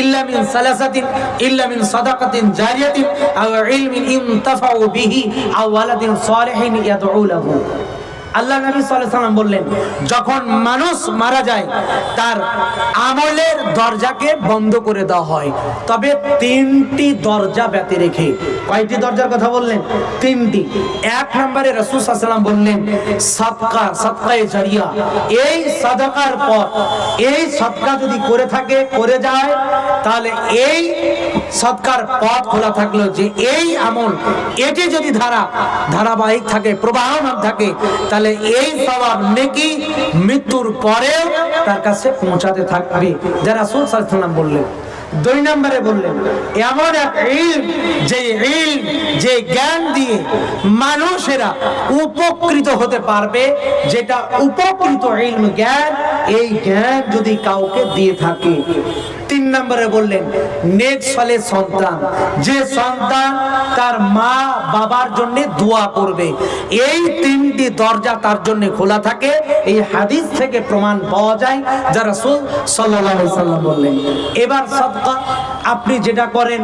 ইল্লা মিন সালাসাতিন, ইল্লা মিন সাদাকাতিন জারিয়াতিন আও ইলমিন ইনতাফাউ বিহি আও ওয়ালাদিন সালিহিন ইয়াদউ লাহু। আল্লাহ নবী সাল্লাল্লাহু আলাইহি ওয়াসাল্লাম বললেন, যখন মানুষ মারা যায় তার আমলের দরজাকে বন্ধ করে দেওয়া হয়, তবে তিনটি দরজা ব্যতি রেখে। কয়টি দরজার কথা বললেন? তিনটি। এক নম্বরে রাসূল সাল্লাল্লাহু আলাইহি ওয়াসাল্লাম বললেন সাদকা, সাদকায়ে জারিয়া। এই সাদাকার পর এই সাদকা যদি করে থাকে, করে যায়, তাহলে এই সাদকার পথ খোলা থাকলো যে এই আমল, এটি যদি ধারাবাহিক থাকে, প্রবাহমান থাকে, তাহলে এই সওয়াব নেকি মৃত্যুর পরেও তার কাছে পৌঁছাতে থাকবে, যা রাসূল সাল্লাল্লাহু আলাইহি ওয়াসাল্লাম বললেন। দুই নম্বরে বললেন এমন এক ইলম, যে জ্ঞান দিয়ে মানুষেরা উপকৃত হতে পারবে, যেটা উপকৃত ইলম, জ্ঞান, এই জ্ঞান যদি কাউকে দিয়ে থাকে। তিন নম্বরে বললেন নেক সালেহ সন্তান, যে সন্তান তার মা বাবার জন্য দোয়া করবে। এই তিনটি দরজা তার জন্য খোলা থাকে, এই হাদিস থেকে প্রমাণ পাওয়া যায়, যা রাসূল সাল্লাল্লাহু আলাইহি ওয়াসাল্লাম বললেন। এবার সাদকা, আপনি যেটা করেন,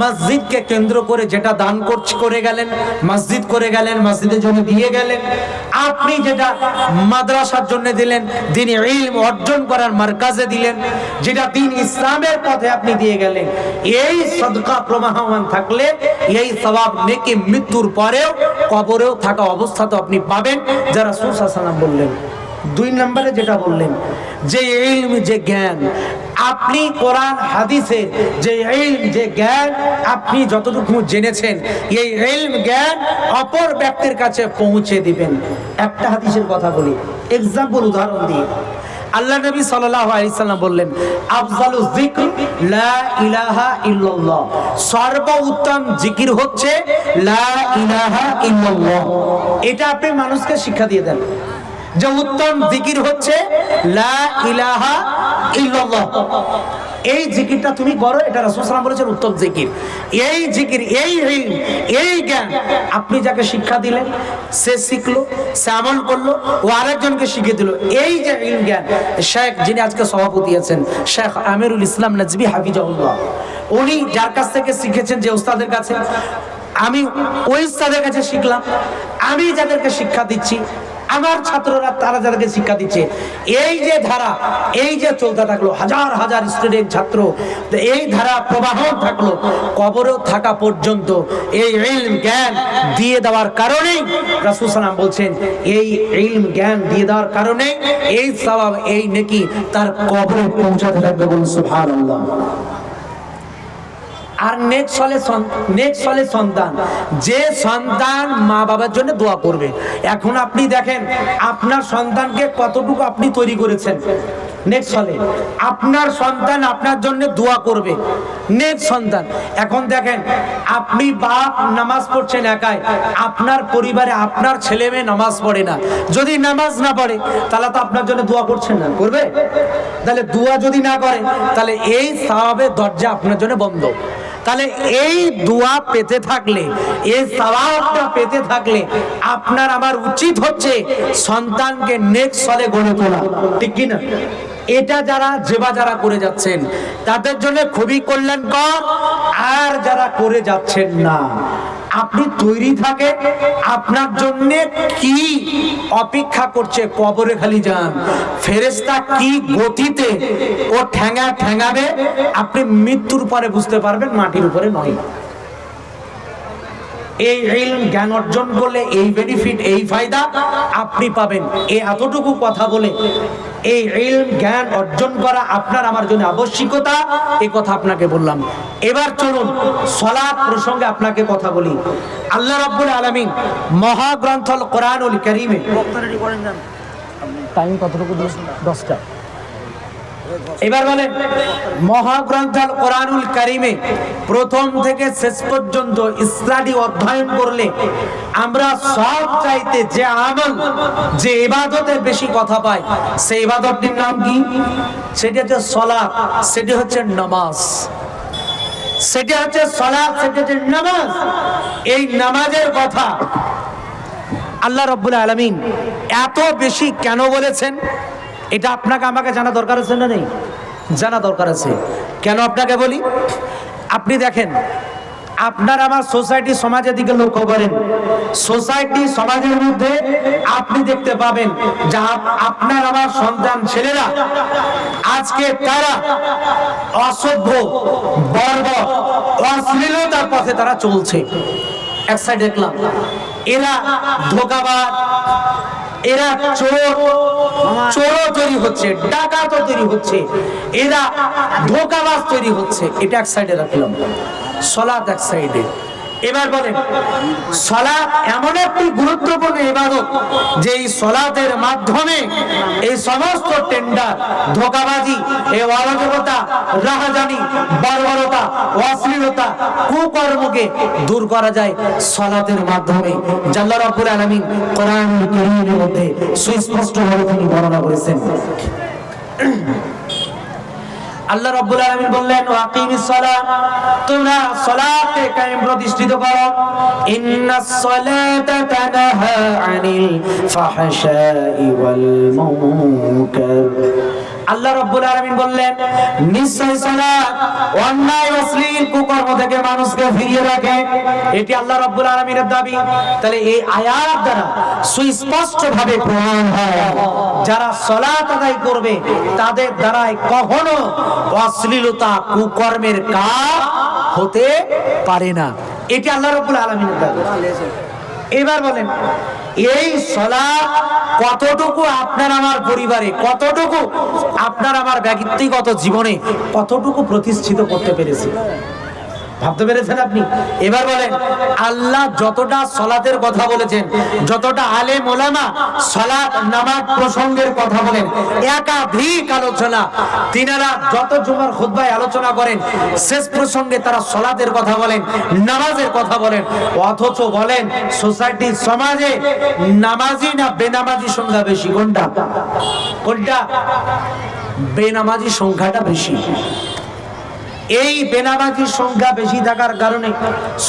মসজিদকে কেন্দ্র করে যেটা দান করে গেলেন, মসজিদ করে গেলেন, মসজিদের জন্য দিয়ে গেলেন। আপনি যেটা মাদ্রাসার জন্য দিলেন, দ্বীনি ইলম অর্জন করার মারকাজে দিলেন, যেটা দ্বীন ইসলামের পথে আপনি দিয়ে গেলেন, এই সাদকা প্রবাহমান থাকলে এই সওয়াব নেকি মৃত্যুর পরেও, কবরেও থাকা অবস্থাতে আপনি পাবেন, যা রাসূল সাল্লাল্লাহু আলাইহি ওয়াসাল্লাম বললেন। দুই নম্বরে যেটা বললেন, যে ইলম, যে জ্ঞান, আপনি কোরআন হাদিসের যে ইলম, যে জ্ঞান আপনি যতটুকু জেনেছেন, এই ইলম জ্ঞান অপর ব্যক্তির কাছে পৌঁছে দিবেন। একটা হাদিসের কথা বলি, এক্সাম্পল, উদাহরণ দিয়ে। আল্লাহ নবী সাল্লাল্লাহু আলাইহি সাল্লাম বললেন, আফজালু যিকর লা ইলাহা ইল্লাল্লাহ, সর্বোত্তম জিকির হচ্ছে লা ইলাহা ইল্লাল্লাহ। এটা আপনি মানুষকে শিক্ষা দিয়ে দেন যে উত্তম জিকির হচ্ছে লা ইলাহা ইল্লাল্লাহ। এই জিকিরটা তুমি করো, এটা রাসূল সাল্লাল্লাহু আলাইহি ওয়াসাল্লাম বলেছেন উত্তম জিকির। এই জিকির, এই ইলম, এই জ্ঞান আপনি যাকে শিক্ষা দিলেন, সে শিখলো, সে আমল করলো, ও আরেকজনকে শিখিয়ে দিল। এই যে ইলম জ্ঞান, শেখ যিনি আজকে সভাপতি আছেন, শেখ আমিরুল ইসলাম নাজবি হাফিজাহুল্লাহ, উনি যার কাছ থেকে শিখেছেন, যে উস্তাদের কাছে, আমি ওই উস্তাদের কাছে শিখলাম। আমি যাদেরকে শিক্ষা দিচ্ছি, আমার ছাত্ররা তারা যাদেরকে শিক্ষা দিচ্ছে, এই যে ধারা, এই যে চলতে থাকলো, হাজার হাজার স্টুডেন্ট ছাত্র, এই ধারা প্রবাহ থাকলো কবরেও থাকা পর্যন্ত, এই ইলম জ্ঞান দিয়ে দেওয়ার কারণেই রাসূল সাল্লাল্লাহু আলাইহি ওয়াসাল্লাম বলছেন, এই ইলম জ্ঞান দিয়ে দেওয়ার কারণে এই সওয়াব, এই নেকি তার কবরে পৌঁছাতে থাকবে। বলুন সুবহানাল্লাহ। আর নেক্সট সালে সন্তান, যে সন্তান মা বাবার জন্য দোয়া করবে। এখন আপনি দেখেন আপনার সন্তানকে কতটুকু আপনি তৈরি করেছেন। নেক্সট সালে আপনার সন্তান আপনার জন্য দোয়া করবে। নেক্সট সন্তান, এখন দেখেন আপনি বাপ নামাজ পড়ছেন একাই, আপনার পরিবারে আপনার ছেলে মেয়ে নামাজ পড়ে না। যদি নামাজ না পড়ে তাহলে তো আপনার জন্য দোয়া করছেন না, করবে? তাহলে দোয়া যদি না করে তাহলে এই সওয়াবের দরজা আপনার জন্য বন্ধ। তাহলে এই দোয়া পেতে থাকলে, এই সওয়াবটা পেতে থাকলে আপনার আমার উচিত হচ্ছে সন্তানকে নেক্সট সালে গড়ে তোলা, ঠিক কি না? এটা যারা করে যাচ্ছেন তাদের জন্য খুবই কল্যাণকর। আর যারা করে যাচ্ছেন না, আপনি তৈরি থাকে, আপনার জন্য কি অপেক্ষা করছে কবরে খালি যান। ফেরেশতা কি গতিতে ও ঠ্যাঙাবে আপনি মৃত্যুর পরে বুঝতে পারবেন, মাটির উপরে নয়। এই ইলম জ্ঞান অর্জন করলে এই বেনিফিট, এই ফায়দা আপনি পাবেন। এই এতটুকু কথা বলে এই ইলম জ্ঞান অর্জন করা আপনার আমার জন্য আবশ্যকতা, এই কথা আপনাকে বললাম। এবার চলুন সালাত প্রসঙ্গে আপনাকে কথা বলি। আল্লাহ রাব্বুল আলামিন মহাগ্রন্থ আল কোরআনুল কারীমে, টাইম কতটুকু? 10টা। এবার বলেন, মহাগ্রন্থ আল কোরআনুল কারীমে প্রথম থেকে শেষ পর্যন্ত স্টাডি অধ্যয়ন করলে আমরা সব চাইতে যে আমল, যে ইবাদতের বেশি কথা পাই, সেই ইবাদতটির নাম কি? সেটা হচ্ছে সালাত, সেটা হচ্ছে নামাজ। সেটা হচ্ছে সালাত, সেটা হচ্ছে নামাজ। এই নামাজের কথা আল্লাহ রাব্বুল আলামিন এত বেশি কেন বলেছেন, এটা আপনাকে আমাকে জানা দরকার আছে না? নেই, জানা দরকার আছে। কেন আপনাকে বলি, আপনি দেখেন আপনার আমার সোসাইটি, সমাজের দিকে লক্ষ্য করেন। সোসাইটি, সমাজের মধ্যে আপনি দেখতে পাবেন যে আপনার আমার সন্তান ছেলেরা আজকে তারা অসভ্য, বর্বর, অশ্লীলতার পথে তারা চলছে। এক সাইড দেখলাম এরা ধোঁকাবাজ, এরা চোর তৈরি হচ্ছে, ডাকাত তৈরি হচ্ছে, এরা ধোঁকাবাজ তৈরি হচ্ছে। এটা এক সাইডে রাখলাম, সালাত এক সাইডে। এবার বলেন, সালাত এমন একটি গুরুত্বপূর্ণ ইবাদত যে এই সালাতের মাধ্যমে এই সমস্ত টেন্ডার, ধোঁকাবাজি, এই অরাজকতা, রাহাজানি, বর্বরতা, অশ্লীলতা, কুকর্মকে দূর করা যায় সালাতের মাধ্যমে। আল্লাহ রাব্বুল আলামিন কোরআনুল কারীমের মধ্যে সুস্পষ্টভাবে তিনি বর্ণনা করেছেন। আল্লাহ রাব্বুল আলামিন বললেন, ওয়াকিমিস সালাত, তোমরা সালাতে কায়েম প্রতিষ্ঠিত করো। ইন্নাস সালাতা তানহা আনিল ফাহশাই ওয়াল মুনকার। আল্লাহ রাব্বুল আলামিন বললেন, নিশ্চয় সালাত অন্যায়, অশ্লীল, কুকর্ম থেকে মানুষকে ফিরিয়ে রাখে। এটি আল্লাহ রাব্বুল আলামিনের দাবি। তাহলে এই আয়াত দ্বারা সুস্পষ্টভাবে প্রমাণ হয় যারা সালাত আদায় করবে তাদের দ্বারাই কখনো অশ্লীলতা, কুকর্মের কাজ হতে পারে না। এটি আল্লাহ রাব্বুল আলামিনের দাবি। এবার বলেন, এই সালাত কতটুকু আপনার আমার পরিবারে, কতটুকু আপনার আমার ব্যক্তিগত জীবনে কতটুকু প্রতিষ্ঠিত করতে পেরেছি, ভাবতে পেরেছেন আপনি? এবার বলেন, আল্লাহ যতটা সালাতের কথা বলেছেন, যতটা আলেম ওলামা সালাত নামাজ প্রসঙ্গের কথা বলেন, একাধিক আলোচনা তিনারা যত জুমার খুতবায় আলোচনা করেন, শেষ প্রসঙ্গে তারা সালাতের কথা বলেন, নামাজের কথা বলেন। অথচ বলেন সোসাইটি, সমাজে নামাজি না বেনামাজি সংখ্যা বেশি? কোনটা? বেনামাজি সংখ্যাটা বেশি। এই বেনামাজির সংখ্যা বেশি থাকার কারণে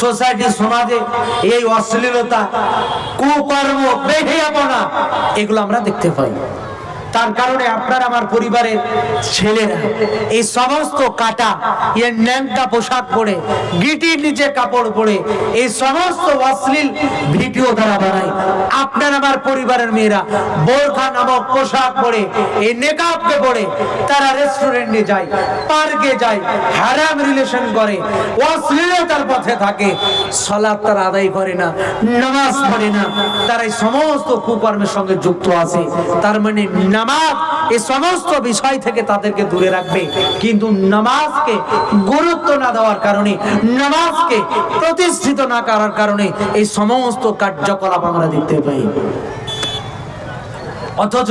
সোসাইটি সমাজে এই অশ্লীলতা, কুকর্ম, বেহেয়াপনা এগুলো আমরা দেখতে পাই। তার কারণে আপনার আমার পরিবারের ছেলেরা এই সমস্ত কাটা এর ন্যাংটা পোশাক পরে, গিটির নিচে কাপড় পরে এই সমস্ত অশ্লীল ভিডিও তারা বানায়। আপনার আমার পরিবারের মেয়েরা বোরখা নামক পোশাক পরে, এই নেকাবকে পরে তারা রেস্টুরেন্টে যায়, পার্কে যায়, হারাম রিলেশন করে, অশ্লীলতার পথে থাকে। সালাত তারা আদায় করে না, নামাজ পড়ে না, তারা এই সমস্ত কুকর্মের সঙ্গে যুক্ত আছে। তার মানে নামাজ এই সমস্ত বিষয় থেকে তাদেরকে দূরে রাখবে। কিন্তু নামাজকে গুরুত্ব না দেওয়ার কারণে, নামাজকে প্রতিষ্ঠিত না করার কারণে এই সমস্ত কার্যকলাপ আমরা দেখতে পাই। অথচ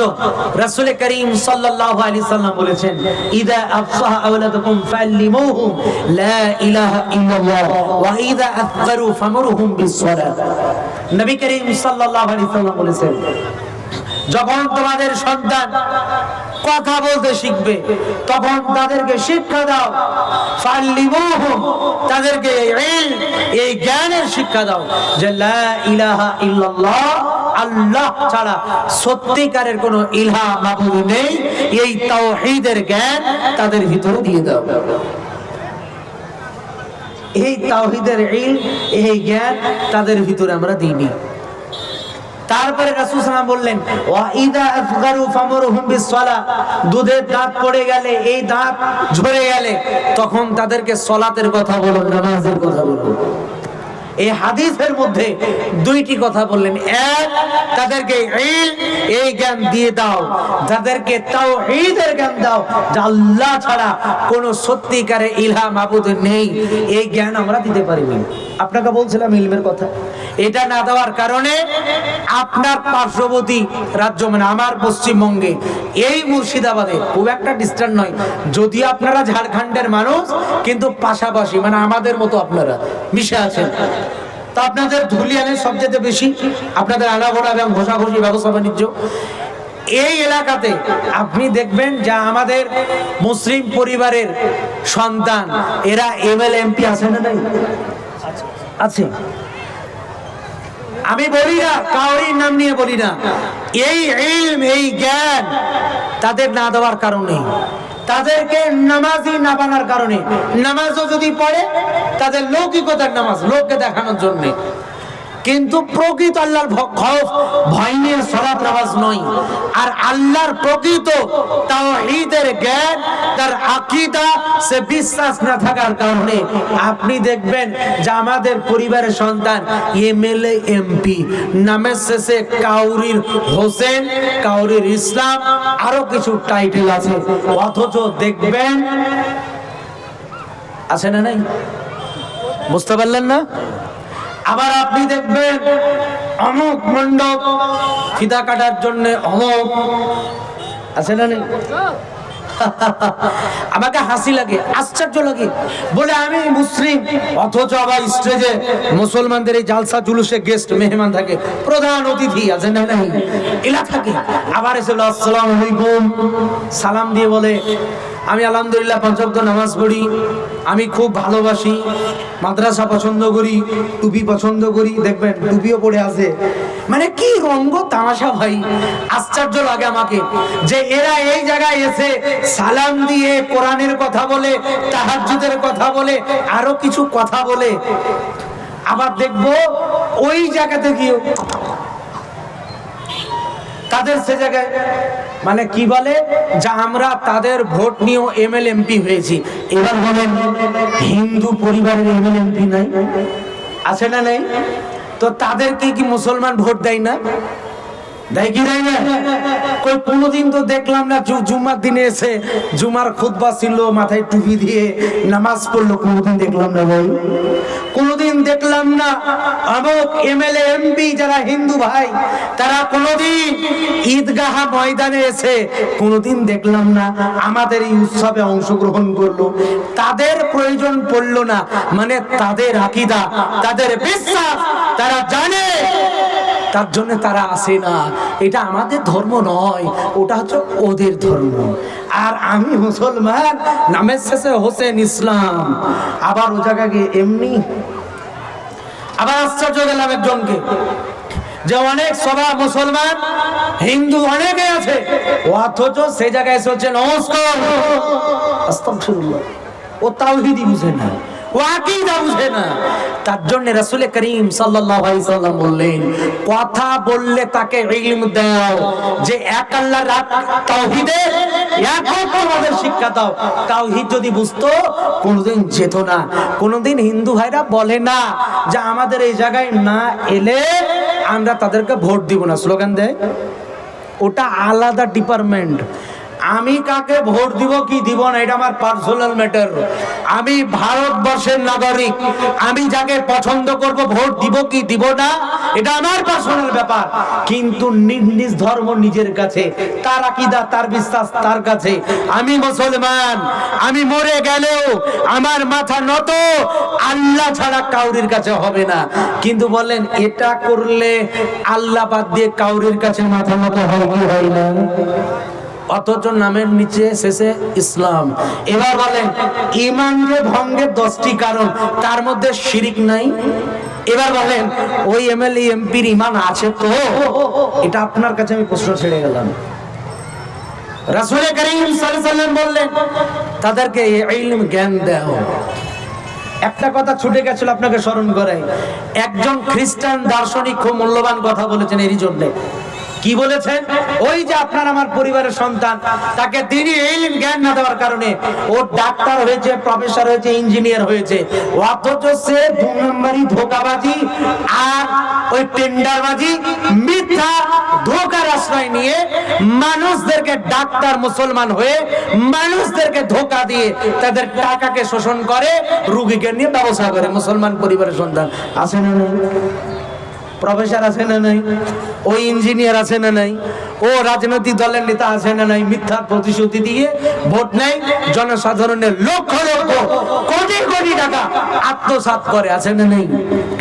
রাসূল করিম সাল্লাল্লাহু আলাইহি সাল্লাম বলেছেন, ইদা আফসাহা আওলাদুকুম ফাল্লিমুহুম লা ইলাহা ইল্লাল্লাহ ওয়া ইদা আযকারু ফামুরহুম বিসসালাত। নবী করিম সাল্লাল্লাহু আলাইহি সাল্লাম বলেছেন, যখন তোমাদের সন্তান কথা বলতে শিখবে তখন তাদেরকে শিক্ষা দাও, ফাল্লিমুহুম, তাদেরকে এই জ্ঞানের শিক্ষা দাও যে লা ইলাহা ইল্লাল্লাহ, আল্লাহ ছাড়া সত্যিকারের কোনো ইলাহ মাবুদ নেই। এই তাওহীদের জ্ঞান তাদের ভিতরে দিয়ে দাও। এই তাওহীদের ইলম, এই জ্ঞান তাদের ভিতরে আমরা দিইনি। তারপরে রাসূল সাল্লাল্লাহু আলাইহি ওয়াসাল্লাম বললেন, ওয়া ইযা আফগারু ফামুরহুম বিসসালাহ, দুধের দাঁত পড়ে গেলে, এই দাঁত ঝরে গেলে তখন তাদেরকে সালাতের কথা বলো, নামাজের কথা বলো। এই হাদিসের মধ্যে দুইটি কথা বললেন। এক, তাদেরকে এই জ্ঞান দিয়ে দাও, যাদেরকে তাওহীদের জ্ঞান দাও যে আল্লাহ ছাড়া কোনো সত্যিকারের ইলাহ মাবুদ নেই। এই জ্ঞান আমরা দিতে পারিনি। আপনাকে বলছিলাম ইলমের কথা। এটা না দেওয়ার কারণে আপনার পার্শ্ববর্তী রাজ্য মানে আমার পশ্চিমবঙ্গে, এই মুর্শিদাবাদে, খুব একটা ডিস্টেন্স নয়, যদিও আপনারা ঝাড়খণ্ডের মানুষ কিন্তু পাশাপাশি মানে আমাদের মতো আপনারা মিশে আছেন। তা আপনাদের ধুলিয়ানের সবচেয়ে বেশি, আপনাদের আনাগোনা এবং ঘোষাঘষি ব্যবসা বাণিজ্য এই এলাকাতে আপনি দেখবেন যা আমাদের মুসলিম পরিবারের সন্তান, এরা এমএলএ এমপি আছে না নাই? আছে। আমি বলি না, কাউরির নাম নিয়ে বলি না, এই ইলম, এই জ্ঞান তাদের না দেওয়ার কারণে, তাদেরকে নামাজি না বানার কারণে, নামাজও যদি পড়ে তাদের লৌকিকতার নামাজ, লোককে দেখানোর জন্য, কিন্তু প্রকৃত আল্লাহর ভয় নিয়ে সালাত নামাজ নয়। আর আল্লাহর প্রকৃত তাওহীদের জ্ঞান, তার আকীদা সে বিশ্বাস না থাকার কারণে আপনি দেখবেন যে আমাদের পরিবারের সন্তান এমএলএ এমপি, নামের শেষে কাউরির হোসেন, কাউরির ইসলাম, আরো কিছু টাইটেল আছে, অথচ দেখবেন আছে না নাই? বুঝতে পারলেন না? আবার আপনি দেখবেন অমুক মণ্ডপ, ফিতা কাটার জন্য অমুক, আছে না নেই? আমাকে হাসি লাগে, আশ্চর্য লাগে, বলে আমি মুসলিম, অথচ আবার স্টেজে মুসলমানদের এই জালসা জুলুসে গেস্ট মেহমান থাকে, প্রধান অতিথি আছে না নাই, এলা থাকে। আবার এসে আসসালামু আলাইকুম সালাম দিয়ে বলে, আমি আলহামদুলিল্লাহ 5 ওয়াক্ত নামাজ পড়ি, আমি খুব ভালোবাসি, মাদ্রাসা পছন্দ করি, টুপি পছন্দ করি, দেখবেন টুপিও পরে আছে। মানে কি রঙ্গ তামাশা ভাই! আশ্চর্য লাগে আমাকে যে এরা এই জায়গায় এসে সালাম দিয়ে কোরআনের কথা বলে, তাহাজ্জুদের কথা বলে, আরো কিছু কথা বলে, আবার দেখবো ওই জায়গাতে গিয়ে তাদের সে জায়গায় মানে কি বলে যে আমরা তাদের ভোট নিয়েও এমএলএ এমপি হয়েছি। এবার বলেন, হিন্দু পরিবারের এমএলএ এমপি নাই, আছে না নাই? তো তাদেরকে কি মুসলমান ভোট দেয় না? দেয় কি দেয় না? কই কোনোদিন তো দেখলাম না জুম্মার দিনে এসে জুমার খুতবা ছিল, মাথায় টুপি দিয়ে নামাজ পড়লো, কোনোদিন দেখলাম না ভাই। কোনোদিন দেখলাম না অমুক এমএলএ এমপি যারা হিন্দু ভাই, তারা কোনোদিন ঈদগাহ ময়দানে এসে কোনোদিন দেখলাম না আমাদের এই উৎসবে অংশগ্রহণ করলো। তাদের প্রয়োজন পড়লো না, মানে তাদের আকীদা, তাদের বিশ্বাস তারা জানে, তার জন্য তারা আসে না। এটা আমাদের ধর্ম নয়, ওটা হচ্ছে ওদের ধর্ম। আর আমি মুসলমান, নামের শেষে হোসেন ইসলাম। আবার ও জায়গায় গিয়ে এমনি আবার আশ্চর্য গেলাম একজনকে, যে অনেক সভা মুসলমান হিন্দু অনেকে আছে, অথচ সে জায়গায় এসে হচ্ছে নমস্কার আস্তাগফিরুল্লাহ। ও তাওহীদই বুঝে না, ও আকীদা বুঝে না। তার জন্য রাসূল করিম সাল্লাল্লাহু আলাইহি সাল্লাম বললেন, কথা বললে তাকে ইলম দাও, যে এক আল্লাহর তাওহীদের একত্ববাদের শিক্ষা দাও। তাওহীদ যদি বুঝতো কোনোদিন যেত না। কোনোদিন হিন্দু ভাইরা বলে না যে আমাদের এই জায়গায় না এলে আমরা তাদেরকে ভোট দিব না, স্লোগান দেয়। ওটা আলাদা ডিপার্টমেন্ট। আমি কাকে ভোট দিব কি দিব না এটা আমার পার্সোনাল ম্যাটার। আমি ভারতবর্ষের নাগরিক, আমি যাকে পছন্দ করব ভোট দিব কি দিব না এটা আমার পার্সোনাল ব্যাপার। কিন্তু নিজ ধর্ম নিজের কাছে, তার আকীদা তার বিশ্বাস তার কাছে। আমি মুসলমান, আমি মরে গেলেও আমার মাথা নত আল্লাহ ছাড়া কাউরির কাছে হবে না। কিন্তু বলেন এটা করলে আল্লাহ বাদ দিয়ে কাউরির কাছে মাথা নত হয় না, অথচ নামের নিচে শেষে ইসলাম। এবার বলেন ঈমান যে ভঙ্গের 10টি কারণ, তার মধ্যে শিরিক নাই। এবার বলেন ওই এমএলএ এমপির ঈমান আছে তো? এটা আপনার কাছে আমি প্রশ্ন ছেড়ে গেলাম। রাসূল করিম সাল্লাল্লাহু আলাইহি ওয়াসাল্লাম বললেন তাদেরকে ইলম জ্ঞান দাও। একটা কথা ছুটে গেছিল আপনাকে স্মরণ করাই। একজন খ্রিস্টান দার্শনিক খুব মূল্যবান কথা বলেছেন এরই জন্য। কি বলেছেন? ওই যে আপনার আমার পরিবারের সন্তান, তাকে দিনই ইলম জ্ঞান না দেওয়ার কারণে ও ডাক্তার হয়েছে, প্রফেসর হয়েছে, ইঞ্জিনিয়ার হয়েছে, অথচ সে 2 নম্বরই ধোঁকাবাজি আর ওই টেন্ডারবাজি মিথ্যা ধোঁকার আশ্রয় নিয়ে মানুষদেরকে ডাক্তার মুসলমান হয়ে মানুষদেরকে ধোঁকা দিয়ে তাদের টাকাকে শোষণ করে, রোগীকে নিয়ে ব্যবসা করে। মুসলমান পরিবারের সন্তান আছে না নাই? প্রফেসর আছে না নাই? ও ইঞ্জিনিয়ার আছে না নাই? ও রাজনৈতিক দলের নেতা আছে না নাই? মিথ্যার প্রতিশ্রুতি দিয়ে ভোট নেয়, জনসাধারণের লক্ষ লক্ষ কোটি কোটি টাকা আত্মসাৎ করে, আছে না নেই?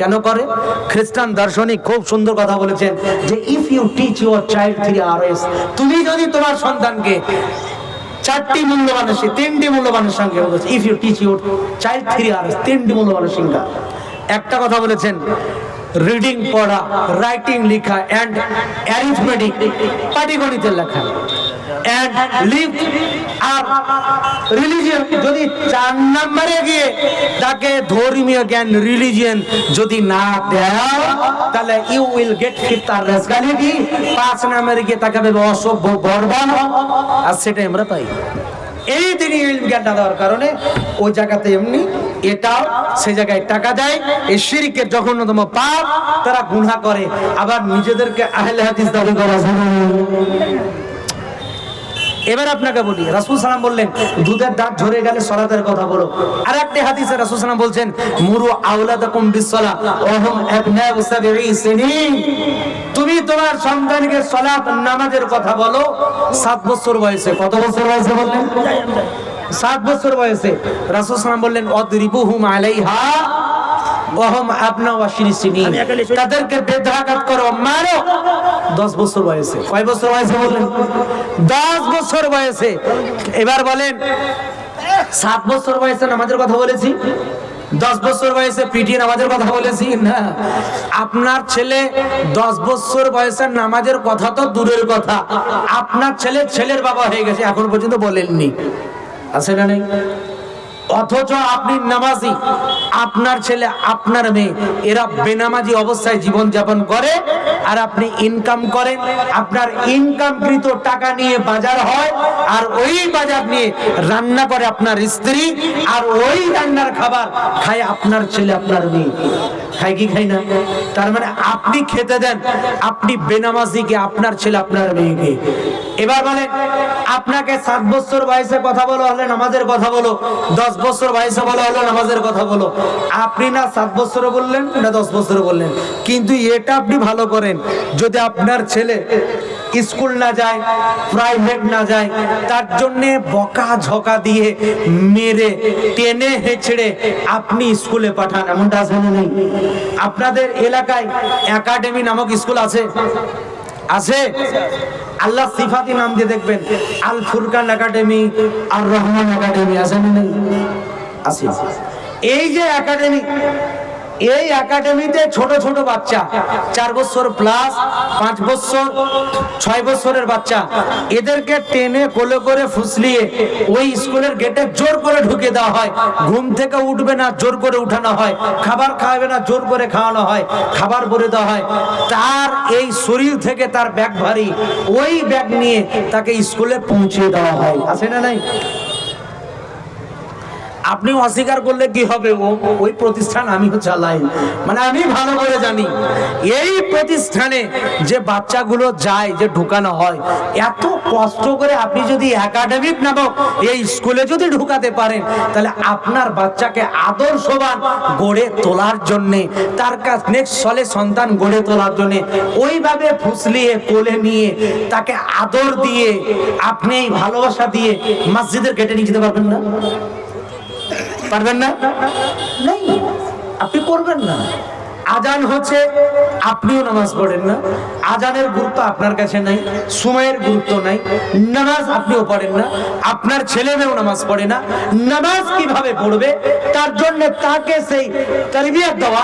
কেন করে? খ্রিস্টান দার্শনিক খুব সুন্দর কথা বলেছেন যে if you teach your child 3 Rs, তুমি যদি তোমার সন্তানকে 4টি মূল্যবানের 3টি মূল্যবানের সঙ্গে, if you teach your child 3 Rs, 3টি মূল্যবানের সংখ্যা। একটা কথা বলেছেন রিডিং পড়া, রাইটিং লেখা এন্ড অ্যারিথমেটিক, পাটিগণিতের লেখা এন্ড লিভ আর রিলিজিয়ন। যদি 4 নম্বরে গিয়ে তাকে ধর্মীয় জ্ঞান রিলিজিয়ন যদি না দাও তাহলে ইউ উইল গেট ফিফতার রাসগালিটি। 5 নম্বরে গিয়ে তাকে দেবে অসভ্য বর্বর। আর সেটাই আমরা পাই। এই দিনই ইলম জ্ঞান না দেওয়ার কারণে ওই জায়গাতে এমনি এটাও সে জায়গায় টাকা দেয়। এই শিরকের জঘন্যতম পাপ, তারা গুনাহ করে, আবার নিজেদেরকে আহলে হাদিস দাবি করে। এবার আপনাকে বলি, রাসূল সাল্লাম বললেন দুধের দাঁত ঝরে গেলে সালাতের কথা বলো। আর একটা হাদিসে রাসূল সাল্লাম বলছেন মুরু আওলাদাকুম বিসসালাহ ওয়া হুম আবনাউ 7 সিনিন, তুমি তোমার সন্তানকে সালাত নামাজের কথা বলো 7 বছর বয়সে। কত বছর বয়সে বললেন? 7 বছর বয়সে। রাসূল সাল্লাম বললেন অদরিবুহুম আলাইহা ওয়া হুম আবনাউ 20 সিনিন, তাদেরকে বেদরাঘাত করো, মারো 10 বছর বয়সে। কয় বছর বয়সে বললেন? 10 বছর বয়সে। এবার বলেন 7 বছর বয়সে নামাজের কথা বলেছি, 10 বছর বয়সে পিটিয়ে নামাজের কথা বলেছি না। আপনার ছেলে 10 বছর বয়সের নামাজের কথা তো দূরের কথা, আপনার ছেলের বাবা হয়ে গেছে, এখন পর্যন্ত বলেননি, আছে না নেই? অথচ আপনি নামাজি, আপনার ছেলে আপনার মেয়ে এরা বেনামাজি অবস্থায় জীবন যাপন করে, আর আপনি ইনকাম করেন। আপনার ইনকামকৃত টাকা নিয়ে বাজার হয়, আর ওই বাজার নিয়ে রান্না করে আপনার স্ত্রী, আর ওই রান্নার খাবার খায় আপনার ছেলে আপনার মেয়ে। খায় কি খায় না? তার মানে আপনি খেতে দেন আপনি বেনামাজিকে, আপনার ছেলে আপনার মেয়েকে। এবার বলেন আপনাকে 7 বছর বয়সে কথা বলা হলে নামাজের কথা বলো, 10 বছর বয়সে বলা হলো নামাজের কথা বলো। আপনি না 7 বছরে বললেন না 10 বছরে বললেন, কিন্তু এটা আপনি ভালো করেন, যদি আপনার ছেলে স্কুল না যায়, প্রাইভেট না যায়, তার জন্যে বকা ঝকা দিয়ে মেরে টেনে হেঁচড়ে আপনি স্কুলে পাঠান, এমনটা আছে না নেই? আপনাদের এলাকায় একাডেমি নামক স্কুল আছে? আছে। আল্লাহ সিফাতি নাম দিয়ে দেখবেন, আল ফুরকান একাডেমি, আর রহমান একাডেমি, আছে না নেই? আছে। এই যে একাডেমি, এই একাডেমিতে ছোট ছোট বাচ্চা 4 বছর প্লাস, 5 বছর, 6 বছরের বাচ্চা, এদেরকে টেনে কোলে করে ফুসলিয়ে ওই স্কুলের গেটে জোর করে ঢুকে দেওয়া হয়। ঘুম থেকে উঠবে না, জোর করে উঠানো হয়। খাবার খাবে না, জোর করে খাওয়ানো হয়। খাবার ভরে দেওয়া হয়। তার এই শরীর থেকে তার ব্যাগ ভারী, ওই ব্যাগ নিয়ে তাকে স্কুলে পৌঁছে দেওয়া হয়। আছে না নাই? আপনি অস্বীকার করলে কি হবে? ওই প্রতিষ্ঠান আমিও চালাই, মানে আমি ভালো করে জানি। এই প্রতিষ্ঠানে যে বাচ্চাগুলো যায়, যে ঢুকানো হয়, এত কষ্ট করে আপনি যদি একাডেমিক নামক এই স্কুলে যদি ঢুকাতে পারেন, তাহলে আপনার বাচ্চাকে আদর্শবান গড়ে তোলার জন্যে, তার কাছ নেক্সট সালে সন্তান গড়ে তোলার জন্যে ওইভাবে ফুসলিয়ে কোলে নিয়ে তাকে আদর দিয়ে, আপনি এই ভালোবাসা দিয়ে মসজিদের গেটে নিয়ে যেতে পারবেন না? পারবেন না? নেই, আপনি করবেন না। আজান হচ্ছে, আপনিও নামাজ পড়েন না। আজানের গুরুত্ব আপনার কাছে নাই, সময়ের গুরুত্ব নাই। নামাজ আপনিও পড়েন না, আপনার ছেলে মেয়েও নামাজ পড়ে না। নামাজ কিভাবে পড়বে তার জন্য তাকে সেই তারবিয়ত দেওয়া,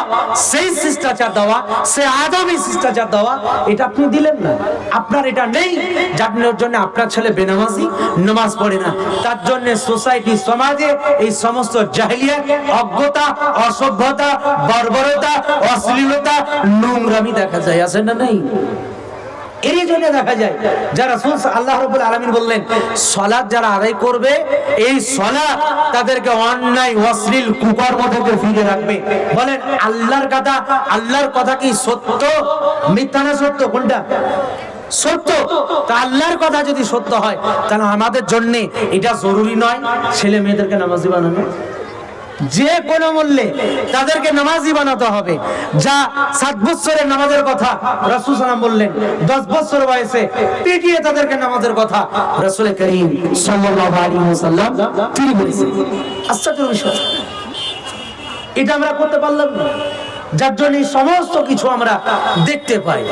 সেই শিষ্টাচার দেওয়া, সেই আদবি শিষ্টাচার দেওয়া, এটা আপনি দিলেন না। আপনার এটা নেই, যার জন্য আপনার ছেলে বেনামাজি, নামাজ পড়ে না। তার জন্য সোসাইটি, সমাজে এই সমস্ত জাহেলিয়াত, অজ্ঞতা, অসভ্যতা, বর্বরতা, অশ্লীলতা, নোংরামি দেখা যায়। আছে না নাই? এরই জন্য দেখা যায় যারা রাসূল আল্লাহ রাব্বুল আলামিন বললেন, সালাত যারা আদায় করবে, এই সালাত তাদেরকে অন্যায়, অশ্লীল, কুকর্ম থেকে ফিরে রাখবে। বলেন আল্লাহর কথা কি সত্য, মিথ্যা না সত্য? কোনটা সত্য? তা আল্লাহর কথা যদি সত্য হয়, তাহলে আমাদের জন্য এটা জরুরি নয় ছেলে মেয়েদেরকে নামাজি বানানো। যে কোনো মূল্যে তাদেরকে নামাজি বানাতে হবে। যা 7 বছরের নামাজের কথা রাসূল সাল্লাল্লাহু বললেন, 10 বছর বয়সে পিটিয়ে তাদেরকে নামাজের কথা রাসূল করিম সাল্লাল্লাহু আলাইহি ওয়াসাল্লাম তিনি বলেছেন। আশ্চর্যের বিষয়, এটা আমরা করতে পারলাম না, যার জন্য সমস্ত কিছু আমরা দেখতে পাই।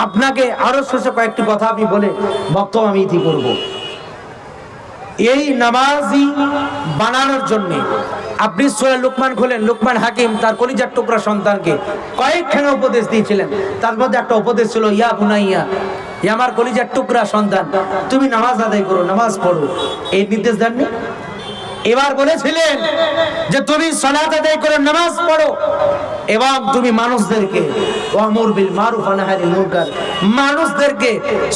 আপনাকে আরো শেষে কয়েকটি কথা আমি বলে বক্তব্য আমি ইতি করব। এই নামাজি বানানোর জন্য আপনি সূরা লুকমান খোলেন, লুকমান হাকিম তার কলিজার টুকরা সন্তানকে কয়েকখানা উপদেশ দিয়েছিলেন। তার মধ্যে একটা উপদেশ ছিল, ইয়া বুনাইয়া, আমার কলিজার টুকরা সন্তান, তুমি নামাজ আদায় করো, নামাজ পড়ো। এই নির্দেশ দেননি? এবার বলেছিলেন যে তুমি সালাত আদায় করো, নামাজ পড়ো, এবং তুমি মানুষদেরকে ওয়ামুর বিল মারুফ ওয়া নাহি আনিল মুনকার, মানুষদেরকে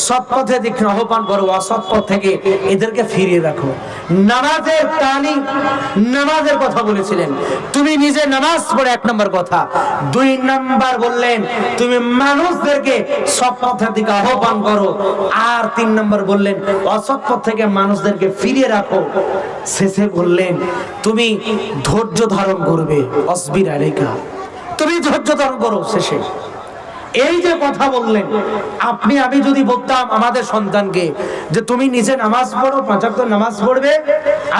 সৎ পথে দিকে আহ্বান করো, অসৎ পথ থেকে এদেরকে ফিরিয়ে রাখো। নামাজের তালিম, নামাজের কথা বলেছিলেন। তুমি নিজে নামাজ পড়ে 1 নম্বর কথা। 2 নম্বর বললেন তুমি মানুষদেরকে সৎ পথের দিকে আহ্বান করো। আর 3 নম্বর বললেন অসৎ পথ থেকে মানুষদেরকে ফিরিয়ে রাখো। শেষে বললেন তুমি ধৈর্য ধারণ করবে, অসবির আলাইকা, তুমি ধৈর্য ধারণ করো। শেষে এই যে কথা বললেন, আপনি আমি যদি বলতাম আমাদের সন্তানকে যে তুমি নিজে নামাজ পড়ো, 5 ওয়াক্ত নামাজ পড়বে,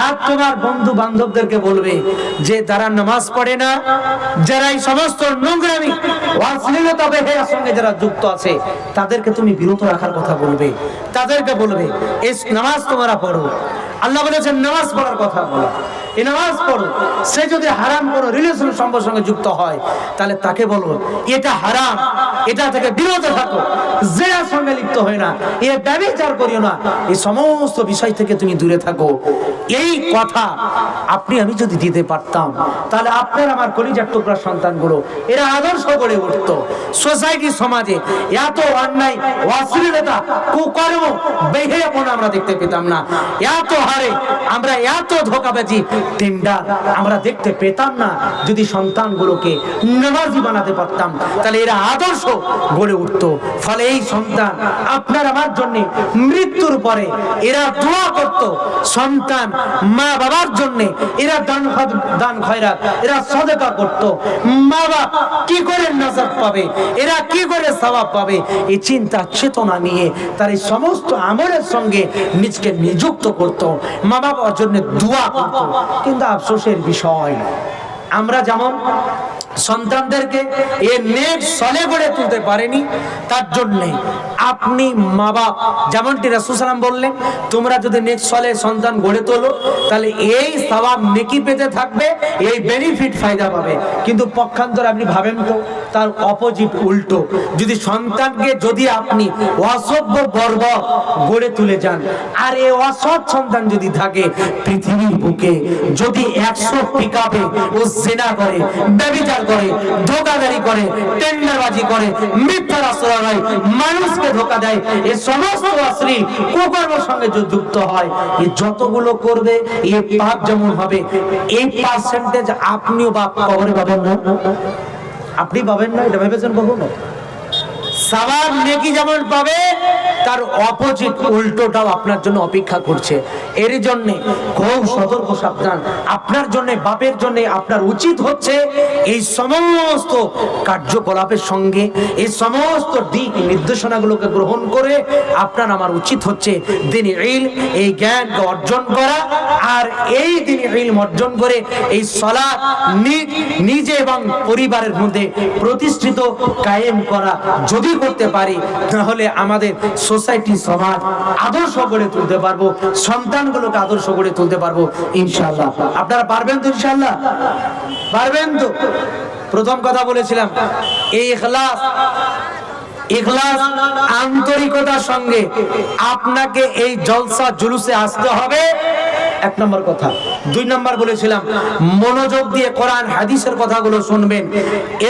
আর তোমার বন্ধু বান্ধবদেরকে বলবে যে যারা নামাজ পড়ে না, যারা এই সমস্ত নোংরামি, অশ্লীলতা, বেহায়ার সঙ্গে যারা যুক্ত আছে, তাদেরকে তুমি বিরত রাখার কথা বলবে, তাদেরকে বলবে এই নামাজ তোমরা পড়ো। আল্লাহ বলেছেন নামাজ পড়ার কথা বলো, এই নামাজ পড়ো। সে যদি হারাম কোনো রিলেশন সম্পর্কের সঙ্গে যুক্ত হয়, তাহলে তাকে বলবো এটা হারাম, এটা থেকে বিরত থাকো, জিনার সঙ্গে লিপ্ত হয় না, এ ব্যভিচার করিও না, এই সমস্ত বিষয় থেকে তুমি দূরে থাকো। এই কথা আপনি আমি যদি দিতে পারতাম, তাহলে আপনার আমার কলিজার টুকরা সন্তানগুলো এরা আদর্শ গড়ে উঠতো। সোসাইটি, সমাজে এত অন্যায়, অশ্লীলতা, কুকর্ম, বেহায়াপনা আমরা দেখতে পেতাম না। এত হারে আমরা এত ধোঁকাবাজি, টেন্ডার আমরা দেখতে পেতাম না। যদি সন্তানগুলোকে নামাজি বানাতে পারতাম, তাহলে এরা আদর্শ গড়ে উঠতো। ফলে এই সন্তান আপনার আমার জন্য মৃত্যুর পরে এরা দোয়া করত, সন্তান মা বাবার জন্য এরা দান খয়রাত, এরা সদকা করত। মা বাবা কি করে নাজাত পাবে, এরা কি করে সওয়াব পাবে, এই চিন্তা চেতনা নিয়ে তার এই সমস্ত আমলের সঙ্গে নিজকে নিযুক্ত করত, মা বাবার জন্য দোয়া করত। কিন্তু আফসোসের বিষয়, আমরা যেমন সন্তানদেরকে এ নেক সলে গড়ে তুলতে পারেনি, তার জন্যে আপনি মা বাপ, যেমনটি রাসূল সাল্লাল্লাহু আলাইহি ওয়াসাল্লাম বললেন, তোমরা যদি নেক সালেহ সন্তান গড়ে তোলো তাহলে এই সওয়াব নেকি পেতে থাকবে, এই বেনিফিট ফায়দা পাবে। কিন্তু পক্ষান্তরে আপনি ভাবেন তো তার অপোজিট, উল্টো। যদি সন্তানকে যদি আপনি অসভ্য বর্বর গড়ে তুলে যান, আর এই অসৎ সন্তান যদি থাকে পৃথিবীর বুকে, যদি 100 পিকআপে ও জিনা করে, ব্যভিচার করে, ধোঁকাধড়ি করে, টেন্ডারবাজি করে, মিথ্যার আশ্রয় হয়, মানুষকে ধোঁকা দেয়, এই সমস্ত অশ্লীল কুকর্মের সঙ্গে যুক্ত হয়, এই যতগুলো করবে এই পাপ যেমন হবে, এই পার্সেন্টেজ আপনিও বাপ কবরে পাবেন না। আপনি পাবেন না, এটা ভেবেছেন কখনো? সওয়াব নেকি যেমন পাবে, তার অপোজিট উল্টোটাও আপনার জন্য অপেক্ষা করছে। এর জন্য খুব সতর্ক সাবধান। আপনার জন্য, বাপের জন্য আপনার উচিত হচ্ছে এই সমস্ত কার্যকলাপের সঙ্গে এই সমস্ত দিক নির্দেশনাগুলোকে গ্রহণ করে আপনার আমার উচিত হচ্ছে দ্বীনি ইলম, এই জ্ঞানকে অর্জন করা। আর এই দ্বীনি ইলম অর্জন করে এই সালাত নিজে এবং পরিবারের মধ্যে প্রতিষ্ঠিত কায়েম করা যদি করতে পারি, তাহলে আমাদের সোসাইটি, সমাজ আদর্শ গড়ে তুলতে পারবো, সন্তানগুলোকে আদর্শ গড়ে তুলতে পারবো ইনশাআল্লাহ। আপনারা পারবেন তো? ইনশাআল্লাহ পারবেন তো? প্রথম কথা বলেছিলাম, এই ইখলাস, আন্তরিকতার সঙ্গে আপনাকে এই জলসা জুলুসে আসতে হবে, এক নম্বর কথা। দুই নম্বর বলেছিলাম, মনোযোগ দিয়ে কোরআন হাদিসের কথাগুলো শুনবেন,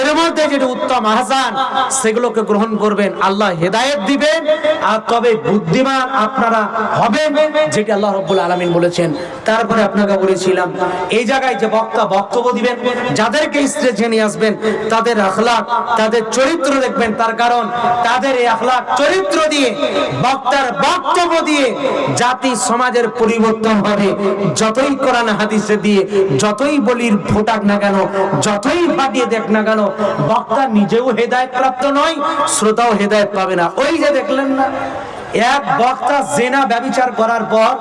এর মধ্যে যেটা উত্তম আহসান সেগুলোকে গ্রহণ করবেন, আল্লাহ হেদায়েত দিবেন, আর তবে বুদ্ধিমান আপনারা হবেন, যেটা আল্লাহ রাব্বুল আলামিন বলেছেন। তারপরে আপনাকে বলেছিলাম, এই জায়গায় যে বক্তা বক্তব্য দিবেন, যাদেরকে স্টেজে নিয়ে আসবেন, তাদের আখলাক, তাদের চরিত্র দেখবেন। তার কারণ তাদের এই আখলাক চরিত্র দিয়ে, বক্তার বক্তব্য দিয়ে জাতি সমাজের পরিবর্তন হবে। যতই কোরআন হাদিসে দিয়ে যতই বলির ফোটাক না কেন, যতই ফাটিয়ে দেখ না কেন, বক্তা নিজেও হেদায়েত প্রাপ্ত নয়, শ্রোতাও হেদায়েত পাবে না। ওই যে দেখলেন না, এক বক্তা জিনা ব্যভিচার করার পর,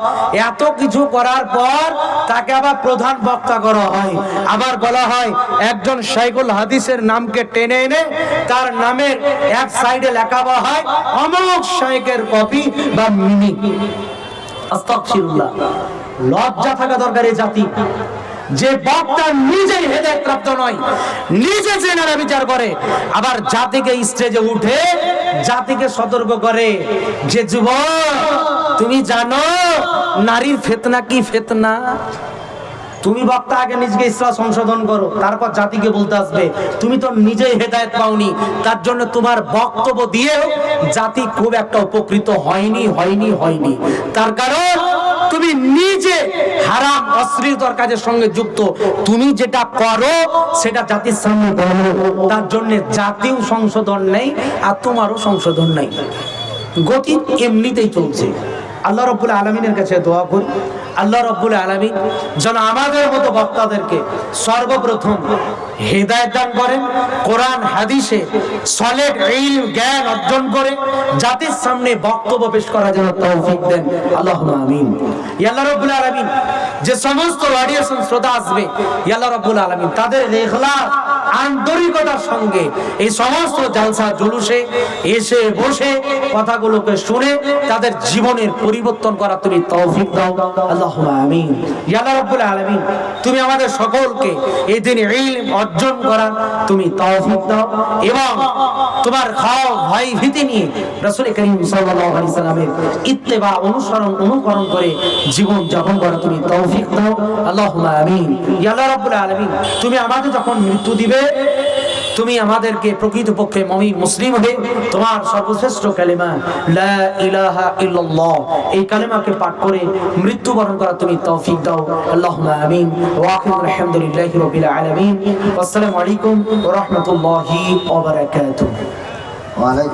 এত কিছু করার পর তাকে আবার প্রধান বক্তা করা হয়, আবার বলা হয় একজন শাইখুল হাদিসের নামকে টেনে এনে তার নামের এক সাইডে লেখা হয় অমুক শাইখের কপি বা মিনি। আস্তাগফিরুল্লাহ। লজ্জা থাকা দরকার এই জাতি, যে বক্তা নিজেই হেদায়েত প্রাপ্ত নয়, নিজে জেনারা বিচার করে, আবার জাতিকে স্টেজে উঠে জাতিকে সতর্ক করে যে যুবক, তুমি জানো নারীর ফিতনা কি ফিতনা? তুমি বক্তা আগে নিজেকে ইসলাম সংশোধন করো, তারপর জাতিকে বলতে আসবে। তুমি তো নিজেই হেদায়েত পাওনি, তার জন্য তোমার বক্তব্য দিয়েও জাতি খুব একটা উপকৃত হয়নি। তার কারণ তুমি নিজে হারাম অশ্লীলতার কাজের সঙ্গে যুক্ত, তুমি যেটা করো সেটা জাতির সামনে বলো, তার জন্য জাতিও সংশোধন নেই আর তোমারও সংশোধন নেই, গতি এমনিতেই চলছে। আল্লাহ রাব্বুল আলামিনের কাছে দোয়া করি, আল্লাহ রাব্বুল আলামিন যেন আমাদের মতো বক্তাদেরকে সর্বপ্রথম হেদায়েত দান করেন, কোরআন হাদিসে সলিড ইলম জ্ঞান অর্জন করে জাতির সামনে বক্তব্য পেশ করার জন্য তৌফিক দেন, আল্লাহুম্মা আমিন। ইয়া আল্লাহ রাব্বুল আলামিন, যে সমস্ত অডিয়েন্স শ্রোতা আসবে, ইয়া আল্লাহ রাব্বুল আলামিন তাদের ইখলাস, আন্তরিকতার সঙ্গে এই সমস্ত জালসা জুলুসে এসে বসে কথাগুলোকে শুনে তাদের জীবনের পরিবর্তন করা তুমি তৌফিক দাও, আল্লাহুম্মা আমিন। ইয়া আল্লাহ রাব্বুল আলামিন, তুমি আমাদের সকলকে এই দ্বীনি ইলম অর্জন করার তুমি তৌফিক দাও, এবং তোমার খাওফ ভয় ভীতি নিয়ে রাসূল করিম সাল্লাল্লাহু আলাইহি সাল্লামের ইত্তেবা অনুকরণ করে জীবন যাপন করা তুমি তৌফিক দাও, আল্লাহুম্মা আমিন। ইয়া আল্লাহ রাব্বুল আলামিন, তুমি আমাদের যখন মৃত্যু দিবে, তুমি আমাদেরকে প্রকৃতপক্ষে মুমিন মুসলিম হয়ে তোমার সর্বশ্রেষ্ঠ কালিমা লা ইলাহা ইল্লাল্লাহ, এই কালিমাকে পাঠ করে মৃত্যুবরণ করা তুমি তৌফিক দাও, আল্লাহুম্মা আমিন। ওয়া আখিরু আলহামদুলিল্লাহি রাব্বিল আলামিন। আসসালামু আলাইকুম ওয়া রাহমাতুল্লাহি ওয়া বারাকাতুহু। ওয়া আলাইকুম